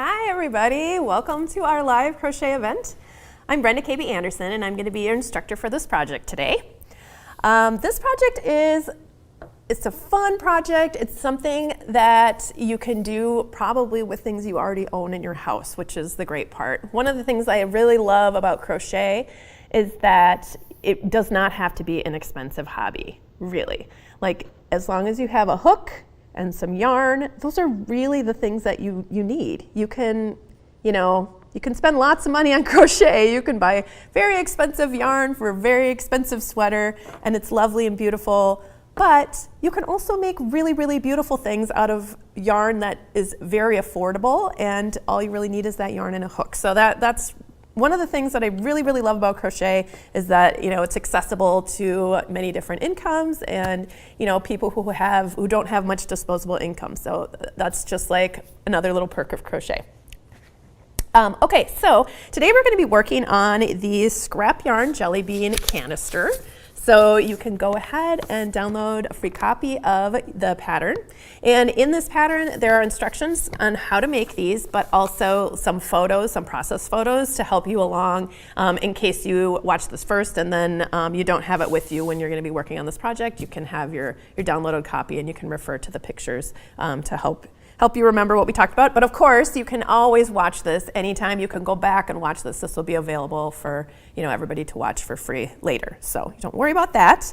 Hi everybody, welcome to our live crochet event. I'm Brenda KB Anderson and I'm going to be your instructor for this project today. This project it's a fun project. It's something that you can do probably with things you already own in your house, which is the great part. One of the things I really love about crochet is that it does not have to be an expensive hobby, really. Like, as long as you have a hook and some yarn, those are really the things that you need. You can spend lots of money on crochet. You can buy very expensive yarn for a very expensive sweater, and it's lovely and beautiful. But you can also make really, really beautiful things out of yarn that is very affordable, and all you really need is that yarn and a hook. So that's one of the things that I really, really love about crochet is that, it's accessible to many different incomes and, people who don't have much disposable income. So that's just like another little perk of crochet. Okay, so today we're going to be working on the scrap yarn Jellybean canister. So you can go ahead and download a free copy of the pattern. And in this pattern, there are instructions on how to make these, but also some photos, some process photos to help you along in case you watch this first and then you don't have it with you when you're going to be working on this project. You can have your downloaded copy and you can refer to the pictures to help you remember what we talked about. But of course, you can always watch this anytime. You can go back and watch this. This will be available for everybody to watch for free later. So don't worry about that.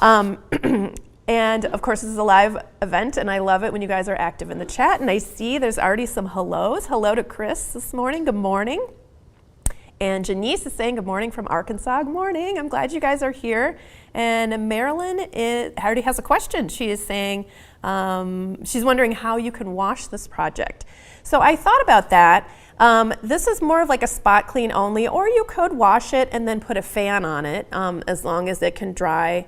And of course, this is a live event, and I love it when you guys are active in the chat. And I see there's already some hellos. Hello to Chris this morning. Good morning. And Janice is saying good morning from Arkansas. Good morning. I'm glad you guys are here. And Marilyn already has a question. She is saying, she's wondering how you can wash this project. So I thought about that. This is more of like a spot clean only, or you could wash it and then put a fan on it as long as it can dry,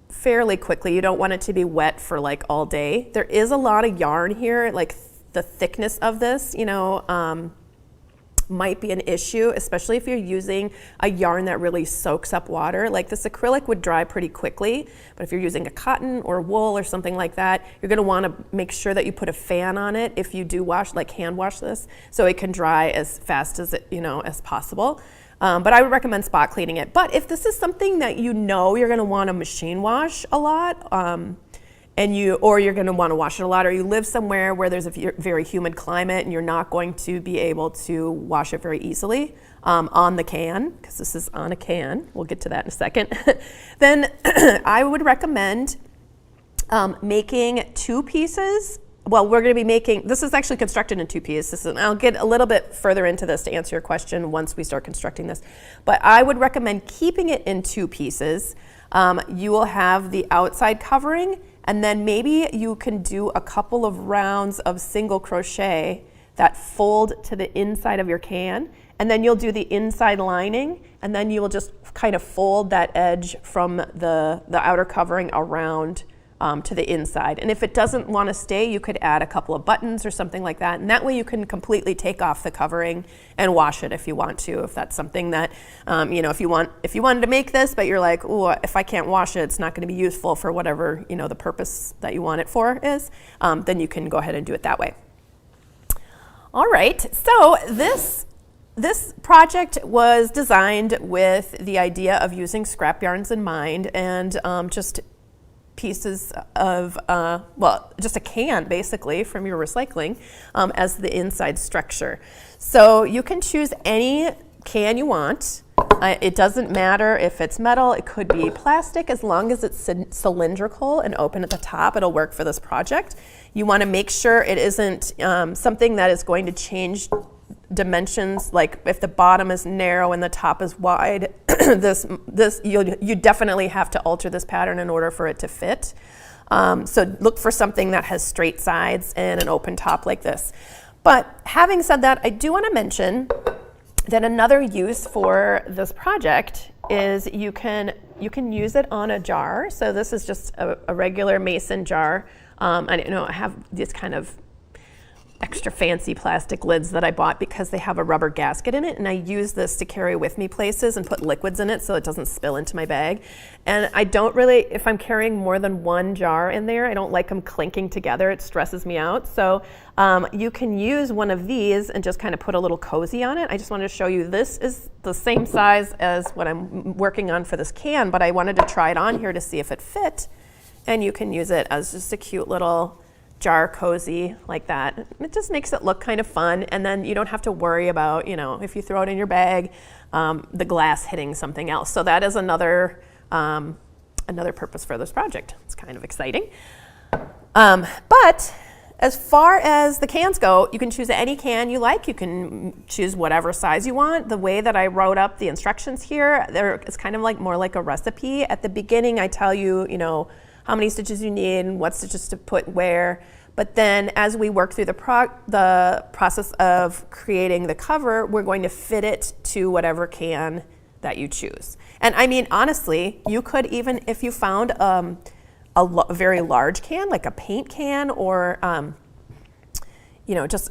fairly quickly. You don't want it to be wet for like all day. There is a lot of yarn here, like the thickness of this, might be an issue, especially if you're using a yarn that really soaks up water. Like this acrylic would dry pretty quickly, but if you're using a cotton or wool or something like that, you're gonna wanna make sure that you put a fan on it if you do wash, like hand wash this, so it can dry as fast as as possible. But I would recommend spot cleaning it. But if this is something that you're gonna wanna machine wash a lot, or you're going to want to wash it a lot, or you live somewhere where there's a very humid climate and you're not going to be able to wash it very easily on the can, because this is on a can, we'll get to that in a second, then I would recommend making two pieces. Well, we're going to be making, this is actually constructed in two pieces, and I'll get a little bit further into this to answer your question once we start constructing this. But I would recommend keeping it in two pieces. You will have the outside covering, and then maybe you can do a couple of rounds of single crochet that fold to the inside of your can, and then you'll do the inside lining, and then you will just kind of fold that edge from the outer covering around to the inside. And if it doesn't want to stay, you could add a couple of buttons or something like that, and that way you can completely take off the covering and wash it if you want to, if that's something that if you wanted to make this but you're like, oh, if I can't wash it, it's not going to be useful for whatever the purpose that you want it for is, then you can go ahead and do it that way. All right, so this project was designed with the idea of using scrap yarns in mind, and just pieces of, just a can basically from your recycling as the inside structure. So you can choose any can you want. It doesn't matter if it's metal, it could be plastic, as long as it's cylindrical and open at the top, it'll work for this project. You want to make sure it isn't something that is going to change dimensions, like if the bottom is narrow and the top is wide, you definitely have to alter this pattern in order for it to fit. So look for something that has straight sides and an open top like this. But having said that, I do want to mention that another use for this project is you can use it on a jar. So this is just a regular mason jar. I have these kind of extra fancy plastic lids that I bought because they have a rubber gasket in it, and I use this to carry with me places and put liquids in it so it doesn't spill into my bag. And I don't really, if I'm carrying more than one jar in there, I don't like them clinking together. It stresses me out. So you can use one of these and just kind of put a little cozy on it. I just wanted to show you, this is the same size as what I'm working on for this can, but I wanted to try it on here to see if it fit. And you can use it as just a cute little jar cozy like that. It just makes it look kind of fun, and then you don't have to worry about, you know, if you throw it in your bag, the glass hitting something else. So that is another purpose for this project. It's kind of exciting. But as far as the cans go, you can choose any can you like. You can choose whatever size you want. The way that I wrote up the instructions here, it's kind of like more like a recipe. At the beginning, I tell you, you know, how many stitches you need and what stitches to put where. But then as we work through the process of creating the cover, we're going to fit it to whatever can that you choose. And I mean, honestly, you could even, if you found a very large can, like a paint can, or you know, just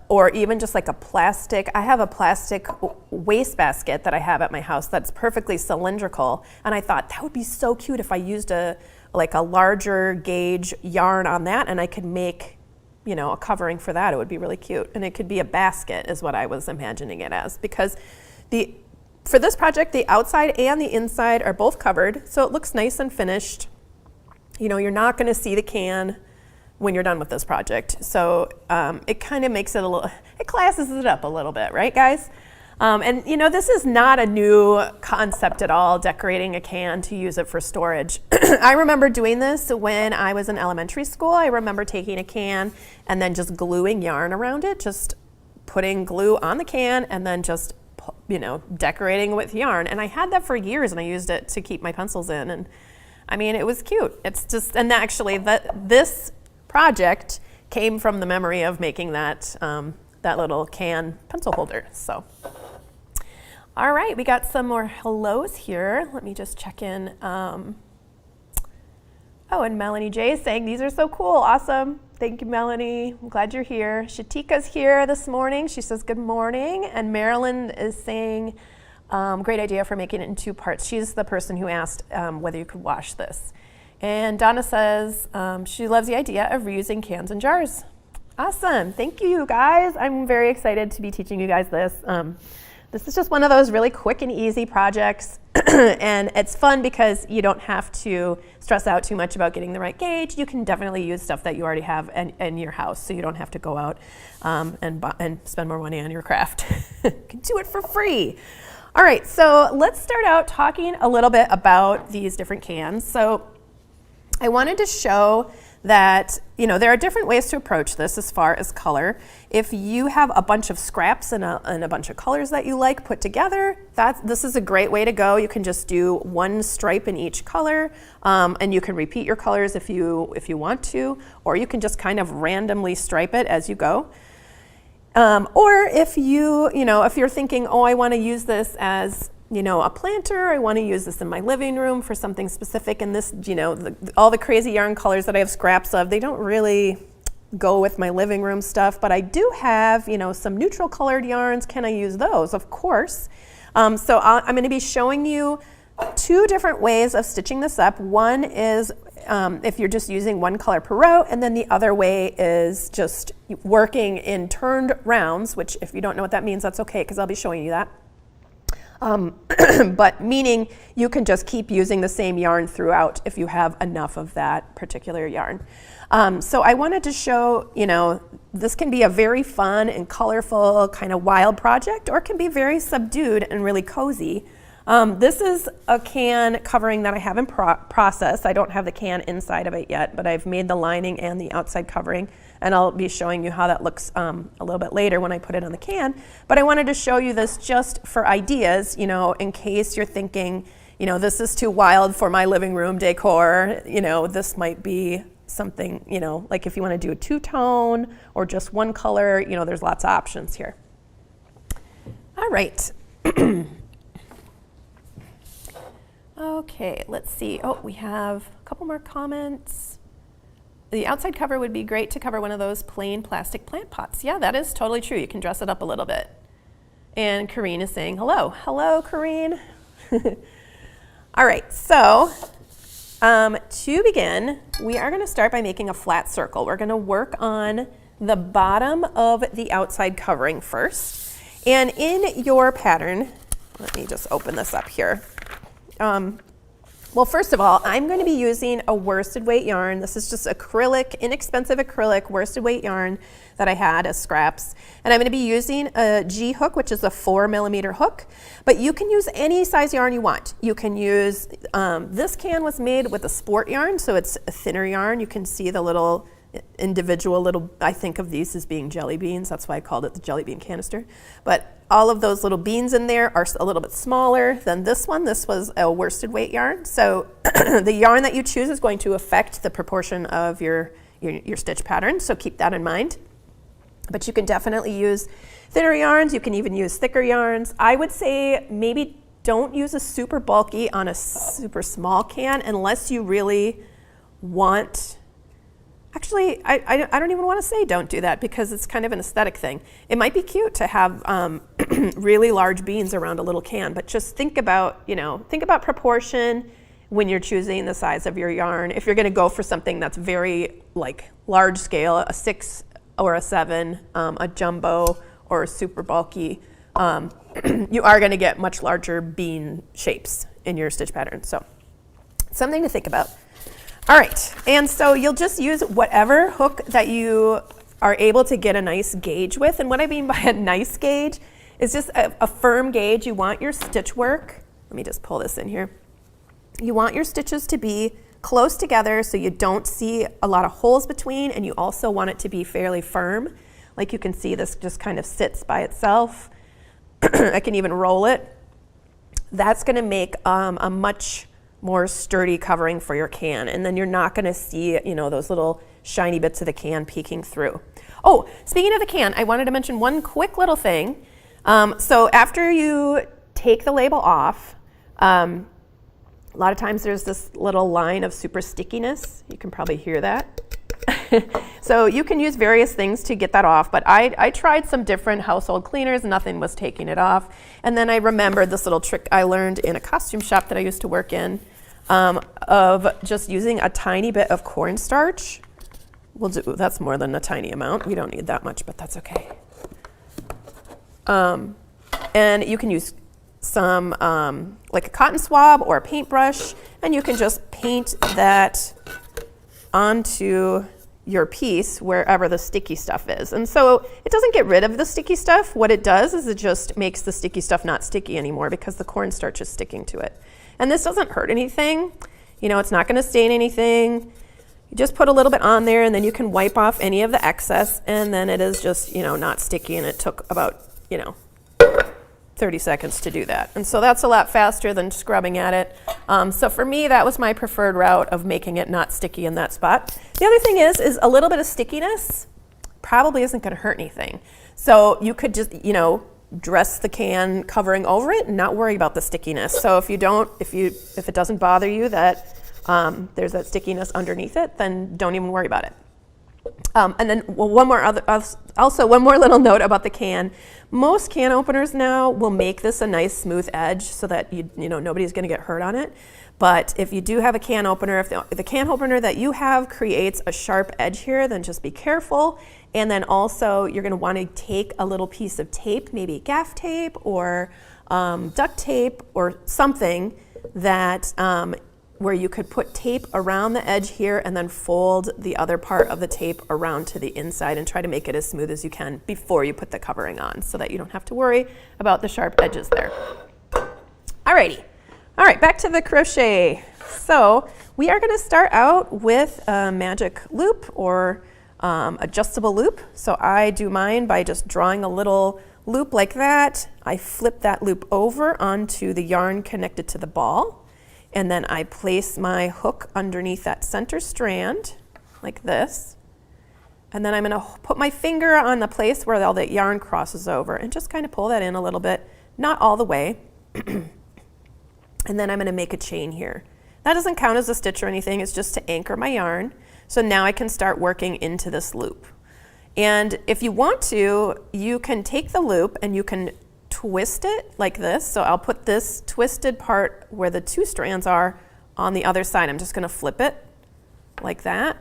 or even just like a plastic. I have a plastic wastebasket that I have at my house that's perfectly cylindrical, and I thought that would be so cute if I used like a larger gauge yarn on that, and I could make, you know, a covering for that. It would be really cute, and it could be a basket is what I was imagining it as, because for this project, the outside and the inside are both covered, so it looks nice and finished. You know, you're not going to see the can when you're done with this project, so it kind of makes it it classes it up a little bit, right, guys? And you know, this is not a new concept at all, decorating a can to use it for storage. I remember doing this when I was in elementary school. I remember taking a can and then just gluing yarn around it, just putting glue on the can and then just, you know, decorating with yarn. And I had that for years, and I used it to keep my pencils in. And I mean, it was cute. It's just, and actually this project came from the memory of making that little can pencil holder. So. All right, we got some more hellos here. Let me just check in. Oh, and Melanie J is saying, these are so cool, awesome. Thank you, Melanie. I'm glad you're here. Shatika's here this morning. She says, good morning. And Marilyn is saying, great idea for making it in 2 parts. She's the person who asked whether you could wash this. And Donna says she loves the idea of reusing cans and jars. Awesome, thank you guys. I'm very excited to be teaching you guys this. This is just one of those really quick and easy projects, and it's fun because you don't have to stress out too much about getting the right gauge. You can definitely use stuff that you already have in your house, so you don't have to go out and spend more money on your craft. You can do it for free. All right, so let's start out talking a little bit about these different cans. So I wanted to show that, you know, there are different ways to approach this as far as color. If you have a bunch of scraps and a bunch of colors that you like put together, this is a great way to go. You can just do one stripe in each color, and you can repeat your colors if you want to, or you can just kind of randomly stripe it as you go. Or if if you're thinking, oh, I want to use this as, you know, a planter, I want to use this in my living room for something specific, and this, you know, all the crazy yarn colors that I have scraps of, they don't really go with my living room stuff, but I do have, you know, some neutral colored yarns. Can I use those? Of course. So I'm going to be showing you 2 different ways of stitching this up. One is if you're just using one color per row, and then the other way is just working in turned rounds, which if you don't know what that means, that's okay, because I'll be showing you that. But meaning you can just keep using the same yarn throughout if you have enough of that particular yarn. So I wanted to show, you know, this can be a very fun and colorful kind of wild project, or it can be very subdued and really cozy. This is a can covering that I have in process. I don't have the can inside of it yet, but I've made the lining and the outside covering, and I'll be showing you how that looks a little bit later when I put it on the can. But I wanted to show you this just for ideas, you know, in case you're thinking, you know, this is too wild for my living room decor. You know, this might be something, you know, like if you want to do a 2-tone or just one color, you know, there's lots of options here. All right. Okay, let's see. Oh, we have a couple more comments. the outside cover would be great to cover one of those plain plastic plant pots. Yeah, that is totally true. You can dress it up a little bit. And Corrine is saying hello. Hello, Corrine. All right, so to begin, we are going to start by making a flat circle. We're going to work on the bottom of the outside covering first. And in your pattern, let me just open this up here. Well, first of all, I'm going to be using a worsted weight yarn. This is just acrylic, inexpensive acrylic worsted weight yarn that I had as scraps. And I'm going to be using a G hook, which is a 4mm hook. But you can use any size yarn you want. You can use, this can was made with a sport yarn, so it's a thinner yarn. You can see the little individual little, I think of these as being jelly beans. That's why I called it the Jellybean canister. But all of those little beans in there are a little bit smaller than this one. This was a worsted weight yarn. So the yarn that you choose is going to affect the proportion of your stitch pattern. So keep that in mind. But you can definitely use thinner yarns. You can even use thicker yarns. I would say maybe don't use a super bulky on a super small can unless you really want. Actually, I don't even want to say don't do that because it's kind of an aesthetic thing. It might be cute to have really large beans around a little can, but just think about, think about proportion when you're choosing the size of your yarn. If you're going to go for something that's very like large scale, a 6 or a 7, a jumbo or a super bulky, you are going to get much larger bean shapes in your stitch pattern. So something to think about. All right, and so you'll just use whatever hook that you are able to get a nice gauge with. And what I mean by a nice gauge is just a firm gauge. You want your stitch work, let me just pull this in here. You want your stitches to be close together so you don't see a lot of holes between, and you also want it to be fairly firm. Like you can see this just kind of sits by itself. I can even roll it. That's gonna make a much more sturdy covering for your can, and then you're not going to see, those little shiny bits of the can peeking through. Oh, speaking of the can, I wanted to mention one quick little thing. So after you take the label off, a lot of times there's this little line of super stickiness. You can probably hear that. So you can use various things to get that off, but I tried some different household cleaners, nothing was taking it off. And then I remembered this little trick I learned in a costume shop that I used to work in, of just using a tiny bit of cornstarch. That's more than a tiny amount. We don't need that much, but that's okay. And you can use some like a cotton swab or a paintbrush, and you can just paint that onto your piece wherever the sticky stuff is. And so it doesn't get rid of the sticky stuff. What it does is it just makes the sticky stuff not sticky anymore because the cornstarch is sticking to it. And this doesn't hurt anything. It's not going to stain anything. You just put a little bit on there, and then you can wipe off any of the excess, and then it is just, not sticky, and it took about, 30 seconds to do that. And so that's a lot faster than scrubbing at it. So for me, that was my preferred route of making it not sticky in that spot. The other thing is a little bit of stickiness probably isn't going to hurt anything. So you could just, dress the can covering over it and not worry about the stickiness. So if it doesn't bother you that there's that stickiness underneath it, then don't even worry about it. And then one more little note about the can. Most can openers now will make this a nice smooth edge so that nobody's going to get hurt on it. But if you do have a can opener, if the can opener that you have creates a sharp edge here, then just be careful. And then also you're going to want to take a little piece of tape, maybe gaff tape or duct tape or something that where you could put tape around the edge here and then fold the other part of the tape around to the inside and try to make it as smooth as you can before you put the covering on so that you don't have to worry about the sharp edges there. Alrighty. All right, back to the crochet. So we are going to start out with a magic loop or adjustable loop. So I do mine by just drawing a little loop like that. I flip that loop over onto the yarn connected to the ball. And then I place my hook underneath that center strand like this. And then I'm going to put my finger on the place where all the yarn crosses over and just kind of pull that in a little bit, not all the way. And then I'm going to make a chain here. That doesn't count as a stitch or anything, it's just to anchor my yarn. So now I can start working into this loop. And if you want to, you can take the loop and you can twist it like this. So I'll put this twisted part where the 2 strands are on the other side. I'm just going to flip it like that.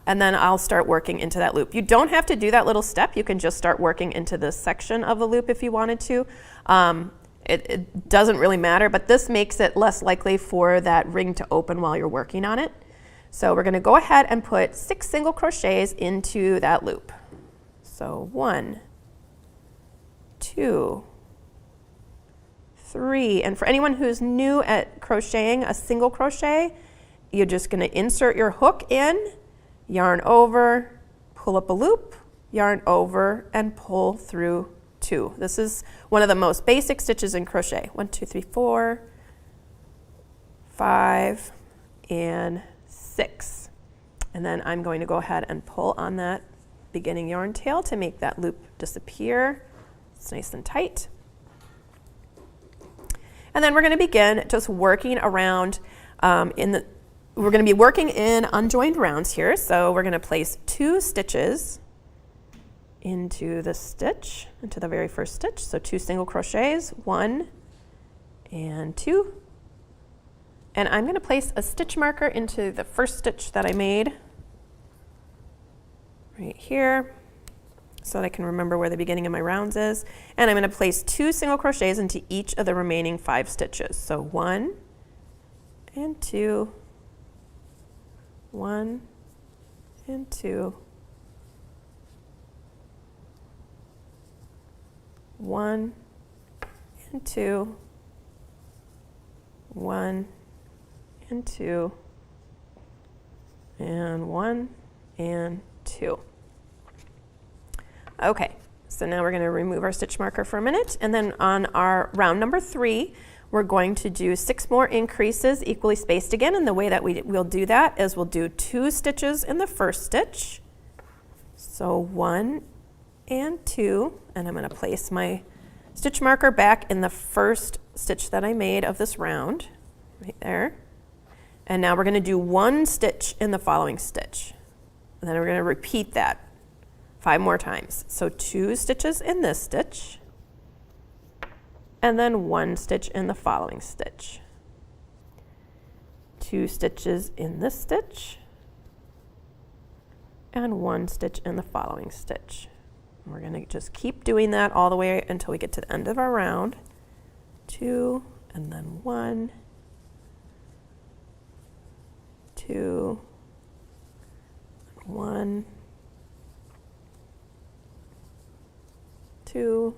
And then I'll start working into that loop. You don't have to do that little step. You can just start working into this section of the loop if you wanted to. It doesn't really matter, but this makes it less likely for that ring to open while you're working on it. So we're going to go ahead and put 6 single crochets into that loop. So 1, 2, 3. And for anyone who's new at crocheting a single crochet, you're just going to insert your hook in, yarn over, pull up a loop, yarn over, and pull through 2. This is one of the most basic stitches in crochet. 1, 2, 3, 4, 5, and 6. And then I'm going to go ahead and pull on that beginning yarn tail to make that loop disappear. It's nice and tight. And then we're going to begin just working around we're going to be working in unjoined rounds here. So we're going to place 2 stitches into the stitch, into the very first stitch. So 2 single crochets, 1 and 2. And I'm going to place a stitch marker into the first stitch that I made right here so that I can remember where the beginning of my rounds is. And I'm going to place 2 single crochets into each of the remaining 5 stitches. So 1 and 2, 1 and 2, 1 and 2, 1 and 2, and 1 and 2. Okay, so now we're going to remove our stitch marker for a minute, and then on our round number 3, we're going to do 6 more increases equally spaced again, and the way that we'll do that is we'll do 2 stitches in the first stitch. So 1 and 2, and I'm going to place my stitch marker back in the first stitch that I made of this round, right there. And now we're going to do 1 stitch in the following stitch. And then we're going to repeat that 5 more times. So 2 stitches in this stitch, and then 1 stitch in the following stitch. 2 stitches in this stitch, and 1 stitch in the following stitch. And we're going to just keep doing that all the way until we get to the end of our round. 2, and then 1, 2, 1, 2,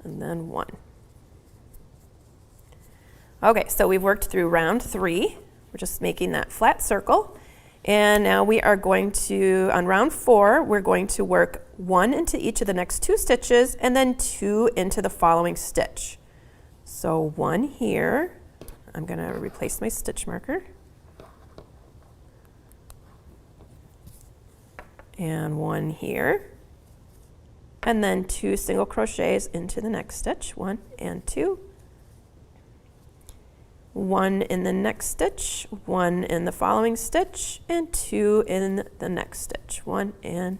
and then 1. Okay, so we've worked through round 3. We're just making that flat circle. And now we are going to, on round 4, we're going to work 1 into each of the next 2 stitches and then 2 into the following stitch. So 1 here. I'm going to replace my stitch marker. And 1 here. And then 2 single crochets into the next stitch, 1 and 2. 1 in the next stitch, 1 in the following stitch, and 2 in the next stitch, 1 and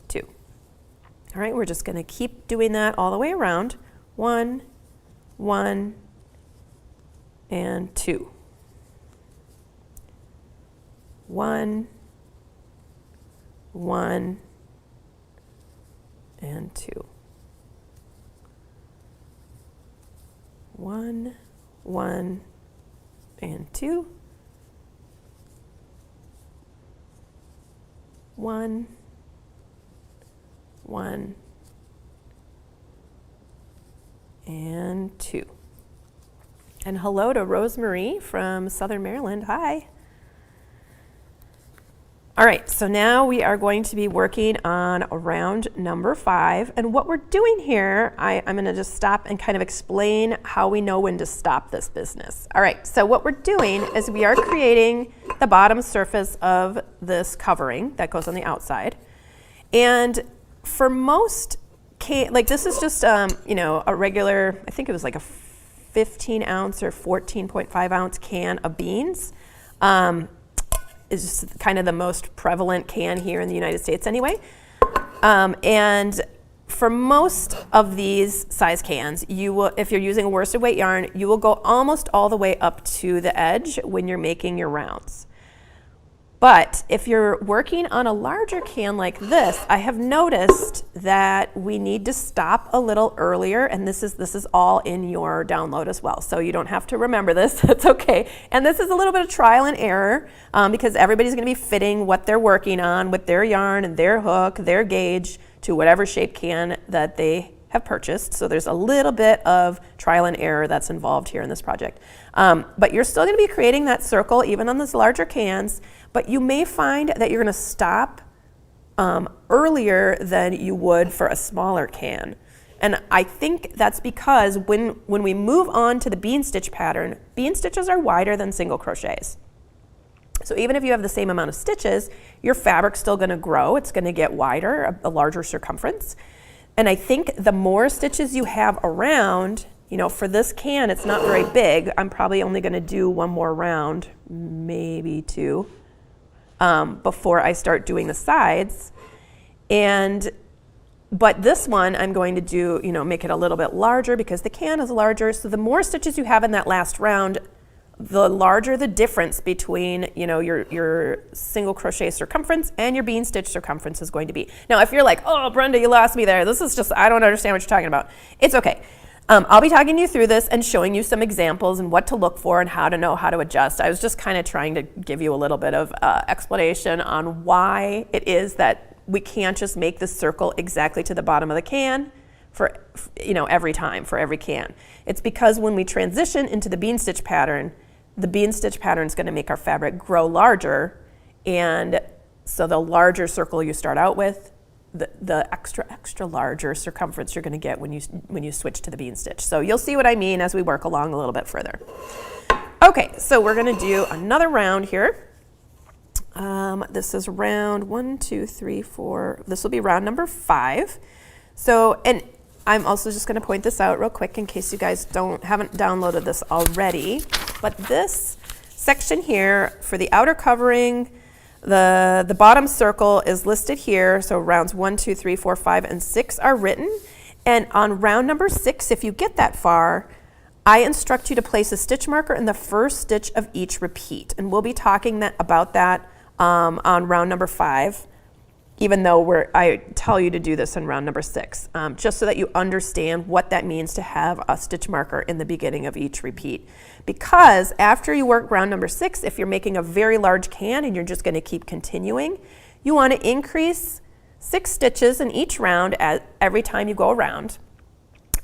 2. All right, we're just going to keep doing that all the way around. 1, 1, and 2. 1, 1, and 2. 1, 1, and 2. 1, 1, and 2. And hello to Rosemarie from Southern Maryland. Hi. All right, so now we are going to be working on round number 5. And what we're doing here, I'm going to just stop and kind of explain how we know when to stop this business. All right, so what we're doing is we are creating the bottom surface of this covering that goes on the outside. And for most, like this is just, you know, a regular, I think it was like a 15 ounce or 14.5 ounce can of beans. is kind of the most prevalent can here in the United States anyway. And for most of these size cans, you will, if you're using a worsted weight yarn, you will go almost all the way up to the edge when you're making your rounds. But if you're working on a larger can like this, I have noticed that we need to stop a little earlier, and this is all in your download as well. So you don't have to remember this, that's okay. And this is a little bit of trial and error because everybody's gonna be fitting what they're working on with their yarn and their hook, their gauge to whatever shape can that they have purchased. So there's a little bit of trial and error that's involved here in this project. But you're still gonna be creating that circle even on those larger cans, but you may find that you're gonna stop earlier than you would for a smaller can. And I think that's because when we move on to the bean stitch pattern, bean stitches are wider than single crochets. So even if you have the same amount of stitches, your fabric's still gonna grow, it's gonna get wider, a larger circumference. And I think the more stitches you have around, you know, for this can, it's not very big. I'm probably only gonna do one more round, maybe two, before I start doing the sides. But this one, I'm going to do, you know, make it a little bit larger because the can is larger. So the more stitches you have in that last round, the larger the difference between, you know, your single crochet circumference and your bean stitch circumference is going to be. Now, if you're like, oh, Brenda, you lost me there. This is just, I don't understand what you're talking about. It's okay. I'll be talking you through this and showing you some examples and what to look for and how to know how to adjust. I was just kind of trying to give you a little bit of explanation on why it is that we can't just make the circle exactly to the bottom of the can for, you know, every time, for every can. It's because when we transition into the bean stitch pattern, the bean stitch pattern is going to make our fabric grow larger, and so the larger circle you start out with, the extra larger circumference you're going to get when you switch to the bean stitch. So you'll see what I mean as we work along a little bit further. Okay, so we're going to do another round here. This is round 1, 2, 3, 4. This will be round number 5. So, and I'm also just going to point this out real quick in case you guys haven't downloaded this already. But this section here for the outer covering, the bottom circle is listed here. So rounds 1, 2, 3, 4, 5, and 6 are written. And on round number 6, if you get that far, I instruct you to place a stitch marker in the first stitch of each repeat. And we'll be talking about that on round number 5. Even though I tell you to do this in round number 6, just so that you understand what that means to have a stitch marker in the beginning of each repeat. Because after you work round number 6, if you're making a very large can and you're just going to keep continuing, you want to increase 6 stitches in each round every time you go around.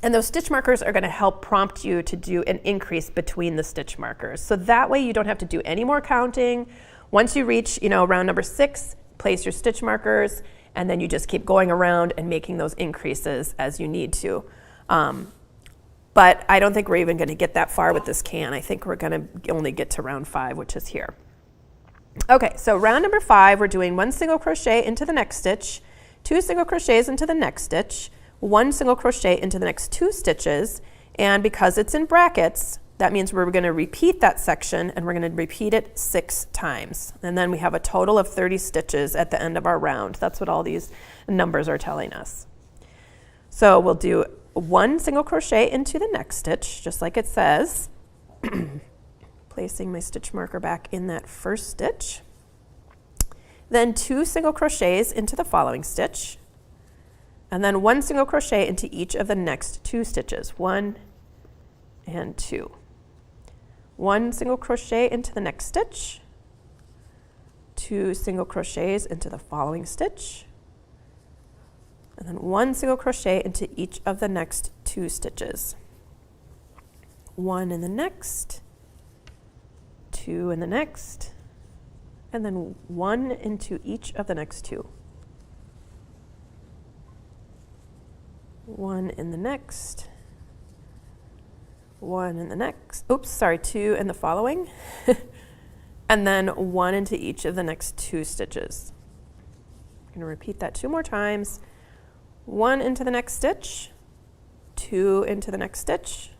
And those stitch markers are going to help prompt you to do an increase between the stitch markers. So that way you don't have to do any more counting. Once you reach, you know, round number 6, place your stitch markers, and then you just keep going around and making those increases as you need to. But I don't think we're even going to get that far with this can. I think we're going to only get to round 5, which is here. Okay, so round number 5, we're doing 1 single crochet into the next stitch, 2 single crochets into the next stitch, 1 single crochet into the next 2 stitches, and because it's in brackets, that means we're going to repeat that section, and we're going to repeat it 6 times. And then we have a total of 30 stitches at the end of our round. That's what all these numbers are telling us. So we'll do 1 single crochet into the next stitch, just like it says. Placing my stitch marker back in that first stitch. Then 2 single crochets into the following stitch. And then 1 single crochet into each of the next 2 stitches. 1 and 2. 1 single crochet into the next stitch, 2 single crochets into the following stitch, and then 1 single crochet into each of the next 2 stitches. 1 in the next, 2 in the next, and then 1 into each of the next 2. 1 in the next, 1 in the next, 2 in the following, and then 1 into each of the next 2 stitches. I'm going to repeat that 2 more times. 1 into the next stitch, 2 into the next stitch,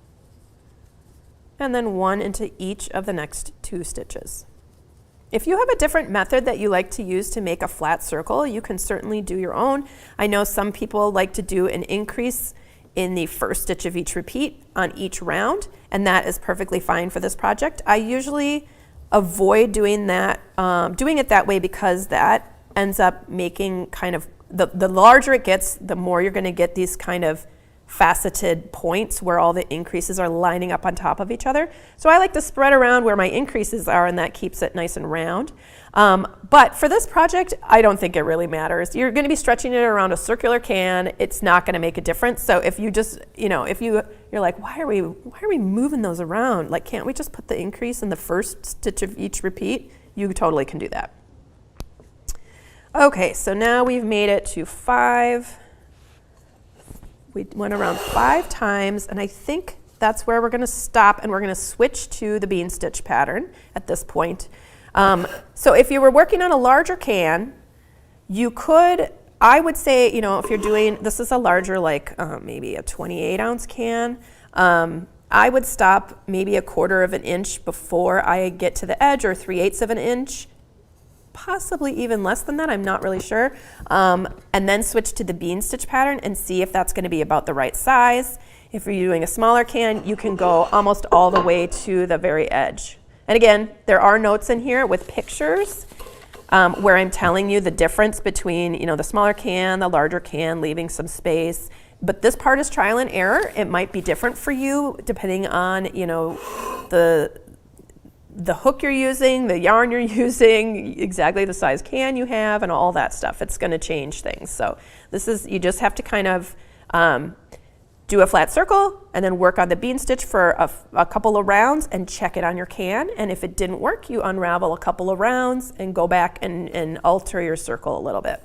and then 1 into each of the next 2 stitches. If you have a different method that you like to use to make a flat circle, you can certainly do your own. I know some people like to do an increase in the first stitch of each repeat on each round, and that is perfectly fine for this project. I usually avoid doing that, doing it that way, because that ends up making kind of, the larger it gets, the more you're gonna get these kind of faceted points where all the increases are lining up on top of each other. So I like to spread around where my increases are, and that keeps it nice and round. But for this project, I don't think it really matters. You're going to be stretching it around a circular can. It's not going to make a difference. So if you just, if you're like, why are we moving those around? Like, can't we just put the increase in the first stitch of each repeat? You totally can do that. Okay, so now we've made it to 5. We went around 5 times, and I think that's where we're going to stop, and we're going to switch to the bean stitch pattern at this point. So if you were working on a larger can, you could, I would say, if you're doing, this is a larger, like maybe a 28-ounce can, I would stop maybe 1/4 of an inch before I get to the edge, or 3/8 of an inch, possibly even less than that, I'm not really sure, and then switch to the bean stitch pattern and see if that's going to be about the right size. If you're doing a smaller can, you can go almost all the way to the very edge. And again, there are notes in here with pictures where I'm telling you the difference between the smaller can, the larger can, leaving some space. But this part is trial and error. It might be different for you depending on the hook you're using, the yarn you're using, exactly the size can you have, and all that stuff. It's going to change things. So this is, you just have to kind of do a flat circle and then work on the bean stitch for a couple of rounds and check it on your can. And if it didn't work, you unravel a couple of rounds and go back and alter your circle a little bit.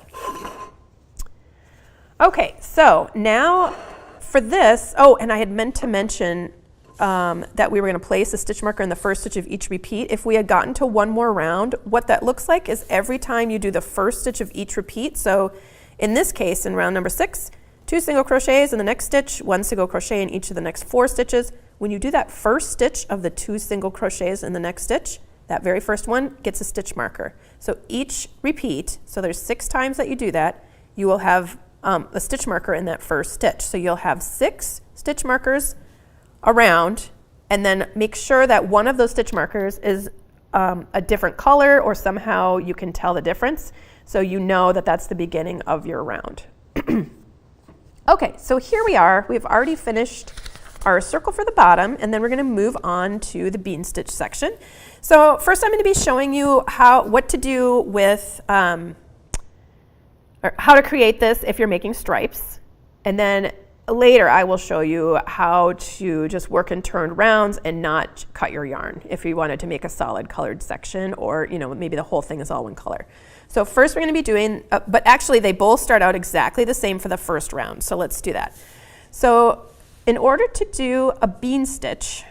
Okay, so now for this, and I had meant to mention that we were going to place a stitch marker in the first stitch of each repeat. If we had gotten to one more round, what that looks like is every time you do the first stitch of each repeat, so in this case, in round number 6, 2 single crochets in the next stitch, 1 single crochet in each of the next 4 stitches. When you do that first stitch of the 2 single crochets in the next stitch, that very first one gets a stitch marker. So each repeat, so there's 6 times that you do that, you will have a stitch marker in that first stitch. So you'll have 6 stitch markers around, and then make sure that one of those stitch markers is a different color, or somehow you can tell the difference, so you know that that's the beginning of your round. Okay, so here we are. We've already finished our circle for the bottom, and then we're going to move on to the bean stitch section. So first I'm going to be showing you what to do with, or how to create this if you're making stripes, and then later I will show you how to just work in turned rounds and not cut your yarn if you wanted to make a solid colored section, or maybe the whole thing is all one color. So first we're going to be doing, but actually they both start out exactly the same for the first round, so let's do that. So in order to do a bean stitch,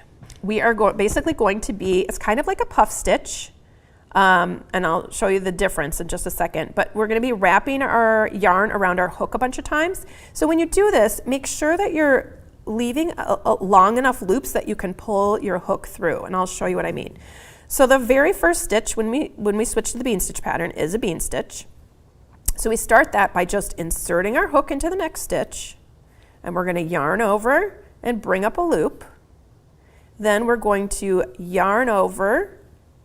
we are basically going to be, it's kind of like a puff stitch, and I'll show you the difference in just a second, but we're going to be wrapping our yarn around our hook a bunch of times. So when you do this, make sure that you're leaving long enough loops that you can pull your hook through, and I'll show you what I mean. So the very first stitch when we switch to the bean stitch pattern is a bean stitch. So we start that by just inserting our hook into the next stitch, and we're going to yarn over and bring up a loop. Then we're going to yarn over,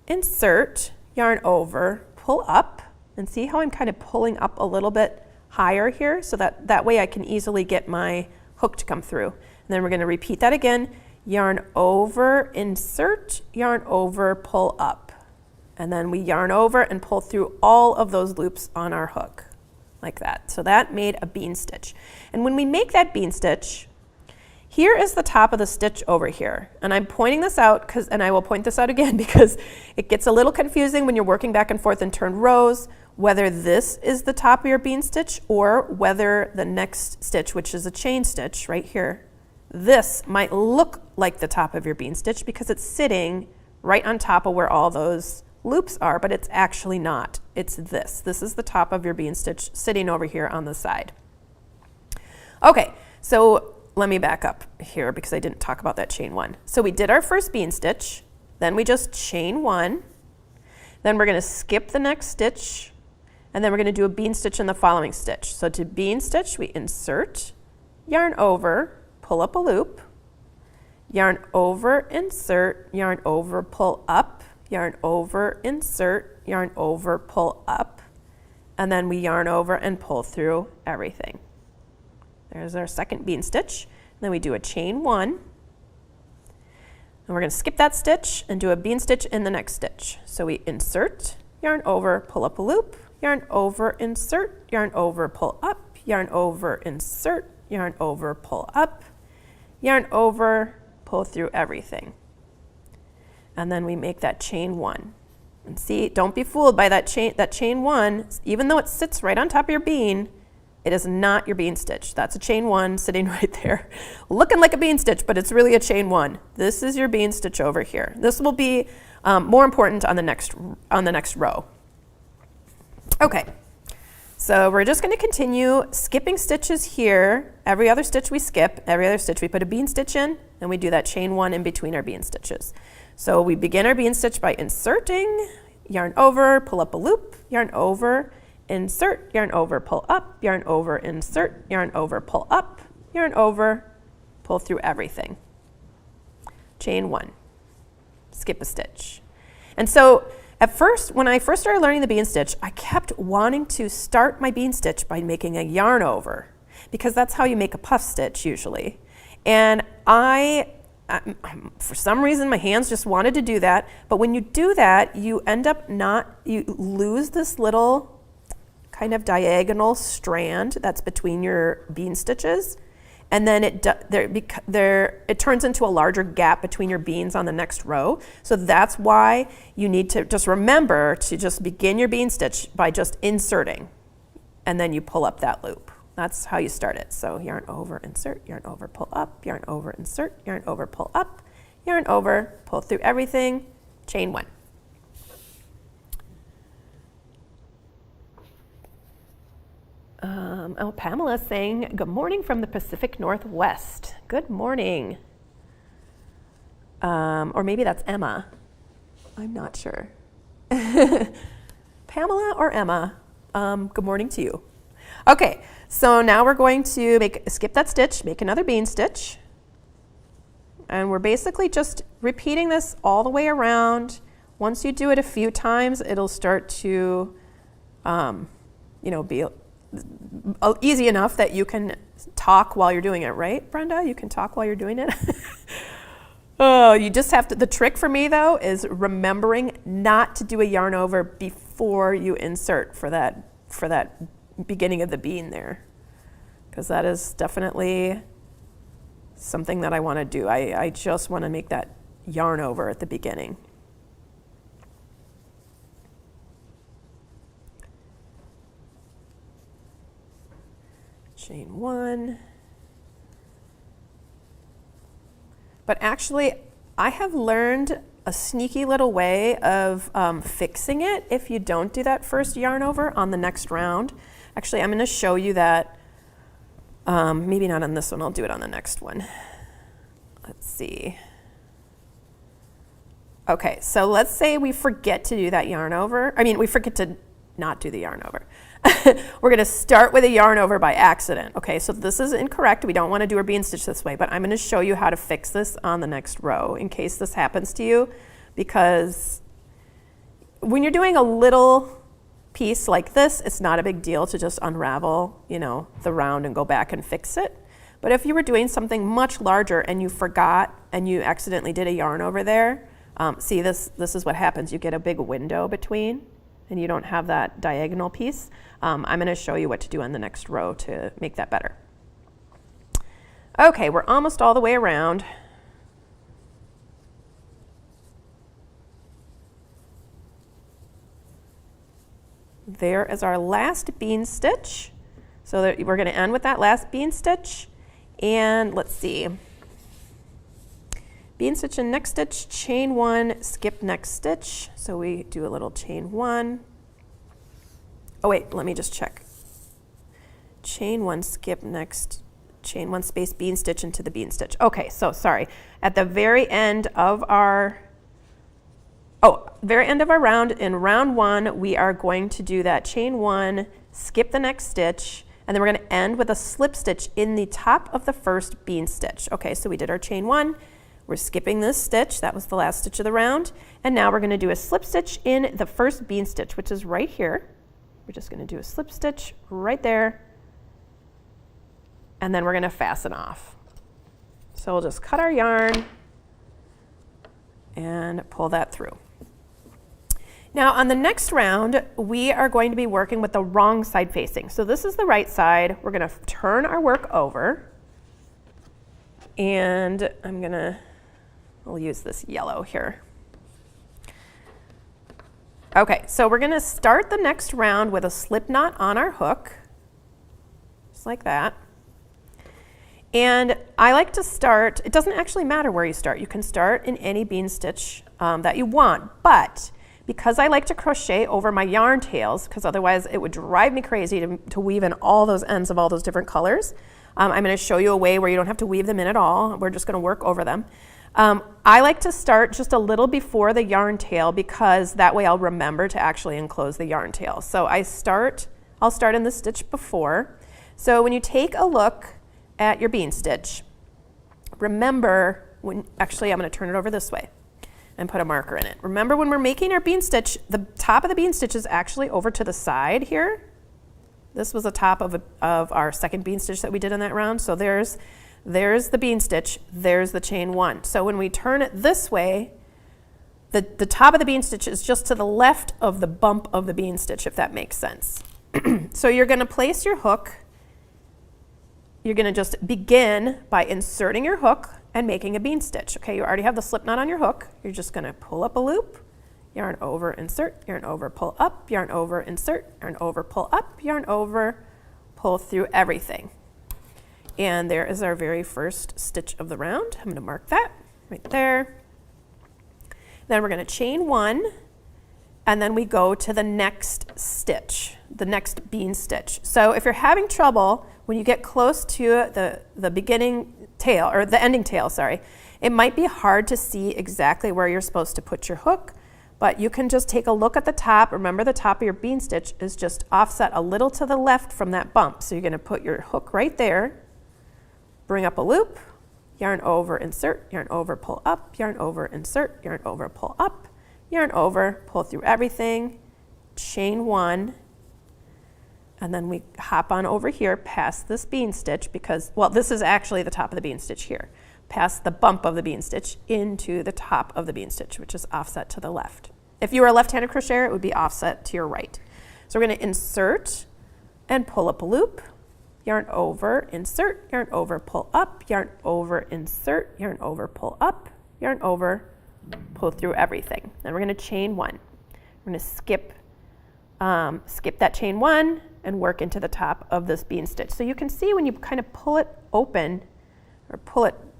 insert, yarn over, pull up, and see how I'm kind of pulling up a little bit higher here, so that way I can easily get my hook to come through. And then we're going to repeat that again. Yarn over, insert, yarn over, pull up. And then we yarn over and pull through all of those loops on our hook, like that. So that made a bean stitch. And when we make that bean stitch, here is the top of the stitch over here. And I'm pointing this out, and I will point this out again because it gets a little confusing when you're working back and forth in turned rows, whether this is the top of your bean stitch or whether the next stitch, which is a chain stitch right here, this might look like the top of your bean stitch because it's sitting right on top of where all those loops are, but it's actually not. It's this. This is the top of your bean stitch sitting over here on the side. Okay, so let me back up here because I didn't talk about that chain 1. So we did our first bean stitch, then we just chain 1. Then we're going to skip the next stitch, and then we're going to do a bean stitch in the following stitch. So to bean stitch, we insert, yarn over, pull up a loop, yarn over, insert, yarn over, pull up, yarn over, insert, yarn over, pull up, and then we yarn over and pull through everything. There's our second bean stitch. Then we do a chain one, and we're going to skip that stitch and do a bean stitch in the next stitch. So we insert, yarn over, pull up a loop, yarn over, insert, yarn over, pull up, yarn over, insert, yarn over, pull up, yarn over, pull through everything. And then we make that chain one. And see, don't be fooled by that chain one. Even though it sits right on top of your bean, it is not your bean stitch. That's a chain one sitting right there, looking like a bean stitch, but it's really a chain one. This is your bean stitch over here. This will be more important on the next row. Okay, so we're just going to continue skipping stitches here. Every other stitch we skip, every other stitch we put a bean stitch in, and we do that chain one in between our bean stitches. So we begin our bean stitch by inserting, yarn over, pull up a loop, yarn over, insert, yarn over, pull up, yarn over, insert, yarn over, pull up, yarn over, pull through everything. Chain one, skip a stitch. And so at first, when I first started learning the bean stitch, I kept wanting to start my bean stitch by making a yarn over, because that's how you make a puff stitch usually. And for some reason, my hands just wanted to do that. But when you do that, you end up you lose this little kind of diagonal strand that's between your bean stitches. And then it turns into a larger gap between your beans on the next row. So that's why you need to just remember to just begin your bean stitch by just inserting. And then you pull up that loop. That's how you start it. So yarn over, insert, yarn over, pull up, yarn over, insert, yarn over, pull up, yarn over, pull through everything, chain one. Oh, Pamela's saying, good morning from the Pacific Northwest. Good morning. Or maybe that's Emma. I'm not sure. Pamela or Emma, good morning to you. Okay, so now we're going to skip that stitch, make another bean stitch. And we're basically just repeating this all the way around. Once you do it a few times, it'll start to, be easy enough that you can talk while you're doing it, right, Brenda? You can talk while you're doing it. Oh, you just have to, the trick for me though is remembering not to do a yarn over before you insert for that beginning of the bean there, because that is definitely something that I want to do. I just want to make that yarn over at the beginning. Chain one. But actually, I have learned a sneaky little way of fixing it if you don't do that first yarn over on the next round. Actually, I'm going to show you that. Maybe not on this one, I'll do it on the next one. Let's see. Okay, so let's say we forget to do that yarn over. We forget to not do the yarn over. We're going to start with a yarn over by accident. Okay, so this is incorrect. We don't want to do our bean stitch this way, but I'm going to show you how to fix this on the next row in case this happens to you, because when you're doing a little piece like this, it's not a big deal to just unravel, the round and go back and fix it. But if you were doing something much larger and you forgot and you accidentally did a yarn over there, see this is what happens. You get a big window between and you don't have that diagonal piece. I'm going to show you what to do on the next row to make that better. Okay, we're almost all the way around. There is our last bean stitch. So that we're going to end with that last bean stitch. And let's see. Bean stitch and next stitch, chain one, skip next stitch. So we do a little chain one. Oh wait, let me just check. Chain one, skip next, chain one space, bean stitch into the bean stitch. Okay, so sorry. At the very end of our Oh, very end of our round, in round 1, we are going to do that chain 1, skip the next stitch, and then we're going to end with a slip stitch in the top of the first bean stitch. Okay, so we did our chain 1, we're skipping this stitch, that was the last stitch of the round, and now we're going to do a slip stitch in the first bean stitch, which is right here. We're just going to do a slip stitch right there, and then we're going to fasten off. So we'll just cut our yarn and pull that through. Now on the next round, we are going to be working with the wrong side facing. So this is the right side. We're going to turn our work over, and we'll use this yellow here. Okay, so we're going to start the next round with a slip knot on our hook, just like that. And I like to start, it doesn't actually matter where you start. You can start in any bean stitch that you want, but because I like to crochet over my yarn tails, because otherwise it would drive me crazy to weave in all those ends of all those different colors, I'm going to show you a way where you don't have to weave them in at all. We're just going to work over them. I like to start just a little before the yarn tail, because that way I'll remember to actually enclose the yarn tail. So I'll start in the stitch before. So when you take a look at your bean stitch, remember actually I'm going to turn it over this way and put a marker in it. Remember, when we're making our bean stitch, the top of the bean stitch is actually over to the side here. This was the top of our second bean stitch that we did in that round. So there's the bean stitch, there's the chain 1. So when we turn it this way, the top of the bean stitch is just to the left of the bump of the bean stitch, if that makes sense. So you're going to place your hook. You're going to just begin by inserting your hook and making a bean stitch. Okay, you already have the slip knot on your hook. You're just going to pull up a loop, yarn over, insert, yarn over, pull up, yarn over, insert, yarn over, pull up, yarn over, pull through everything. And there is our very first stitch of the round. I'm going to mark that right there. Then we're going to chain 1, and then we go to the next stitch, the next bean stitch. So if you're having trouble when you get close to the beginning tail, or the ending tail, sorry, it might be hard to see exactly where you're supposed to put your hook, but you can just take a look at the top. Remember, the top of your bean stitch is just offset a little to the left from that bump. So you're going to put your hook right there, bring up a loop, yarn over, insert, yarn over, pull up, yarn over, insert, yarn over, pull up, yarn over, pull through everything, chain 1, and then we hop on over here past this bean stitch, because, well, this is actually the top of the bean stitch here, past the bump of the bean stitch into the top of the bean stitch, which is offset to the left. If you were a left-handed crocheter, it would be offset to your right. So we're going to insert and pull up a loop, yarn over, insert, yarn over, pull up, yarn over, insert, yarn over, pull up, yarn over, pull through everything. Then we're going to chain 1. We're going to skip that chain 1 and work into the top of this bean stitch. So you can see when you kind of pull it open, or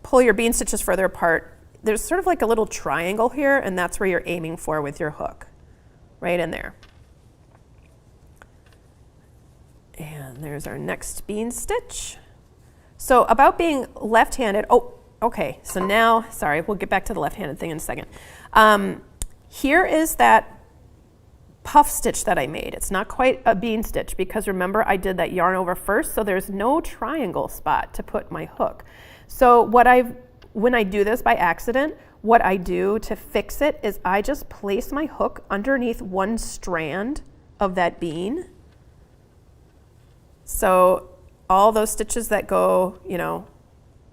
pull your bean stitches further apart, there's sort of like a little triangle here, and that's where you're aiming for with your hook, right in there. And there's our next bean stitch. So about being left-handed, oh, okay, so now, sorry, we'll get back to the left-handed thing in a second. Here is that puff stitch that I made. It's not quite a bean stitch, because remember, I did that yarn over first, so there's no triangle spot to put my hook. So when I do this by accident, what I do to fix it is I just place my hook underneath one strand of that bean. So all those stitches that go, you know,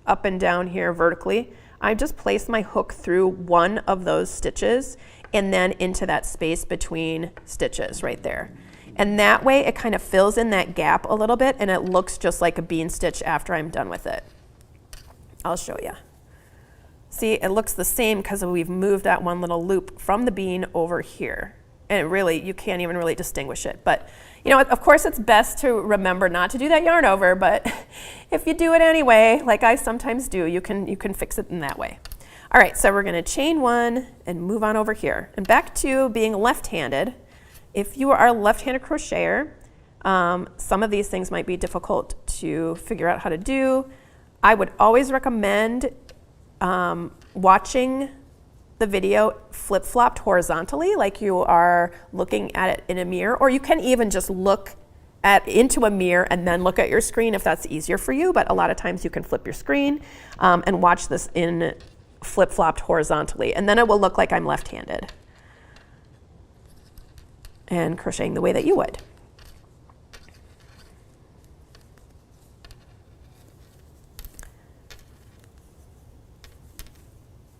up and down here vertically, I just place my hook through one of those stitches and then into that space between stitches right there. And that way it kind of fills in that gap a little bit, and it looks just like a bean stitch after I'm done with it. I'll show you. See, it looks the same because we've moved that one little loop from the bean over here. And really, you can't even really distinguish it. But, you know, of course it's best to remember not to do that yarn over, but if you do it anyway, like I sometimes do, you can fix it in that way. All right, so we're going to chain 1 and move on over here. And back to being left-handed. If you are a left-handed crocheter, some of these things might be difficult to figure out how to do. I would always recommend watching the video flip-flopped horizontally, like you are looking at it in a mirror, or you can even just look into a mirror and then look at your screen if that's easier for you, but a lot of times you can flip your screen and watch this in flip-flopped horizontally, and then it will look like I'm left-handed and crocheting the way that you would.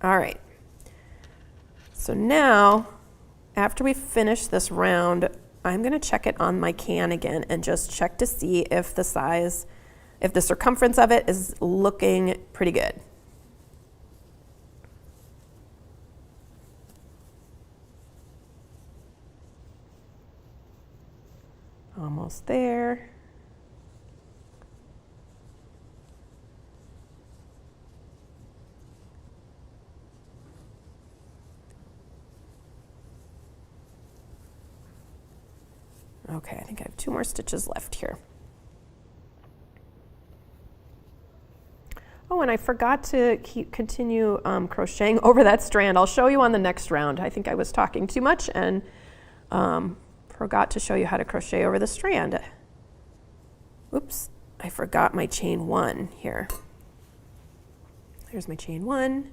All right, so now after we finish this round, I'm going to check it on my can again and just check to see if the size, if the circumference of it is looking pretty good. Almost there. Okay, I think I have 2 more stitches left here. Oh, and I forgot to continue crocheting over that strand. I'll show you on the next round. I think I was talking too much and forgot to show you how to crochet over the strand. Oops, I forgot my chain 1 here. There's my chain 1.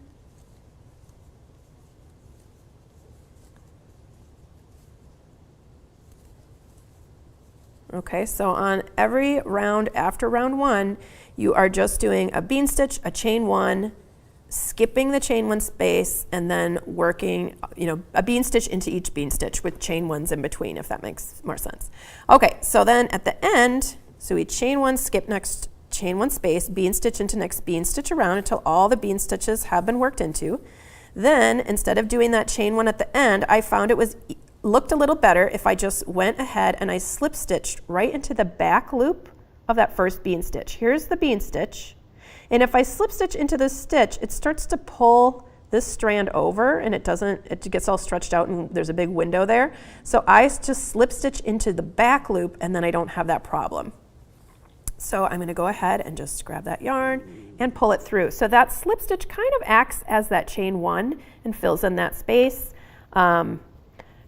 Okay, so on every round after round 1, you are just doing a bean stitch, a chain 1, skipping the chain 1 space, and then working, a bean stitch into each bean stitch with chain 1s in between, if that makes more sense. Okay, so then at the end, so we chain 1, skip next chain 1 space, bean stitch into next bean stitch around until all the bean stitches have been worked into. Then, instead of doing that chain 1 at the end, I found it looked a little better if I just went ahead and I slip stitched right into the back loop of that first bean stitch. Here's the bean stitch, and if I slip stitch into this stitch, it starts to pull this strand over, and it gets all stretched out and there's a big window there. So I just slip stitch into the back loop, and then I don't have that problem. So I'm going to go ahead and just grab that yarn and pull it through. So that slip stitch kind of acts as that chain 1 and fills in that space.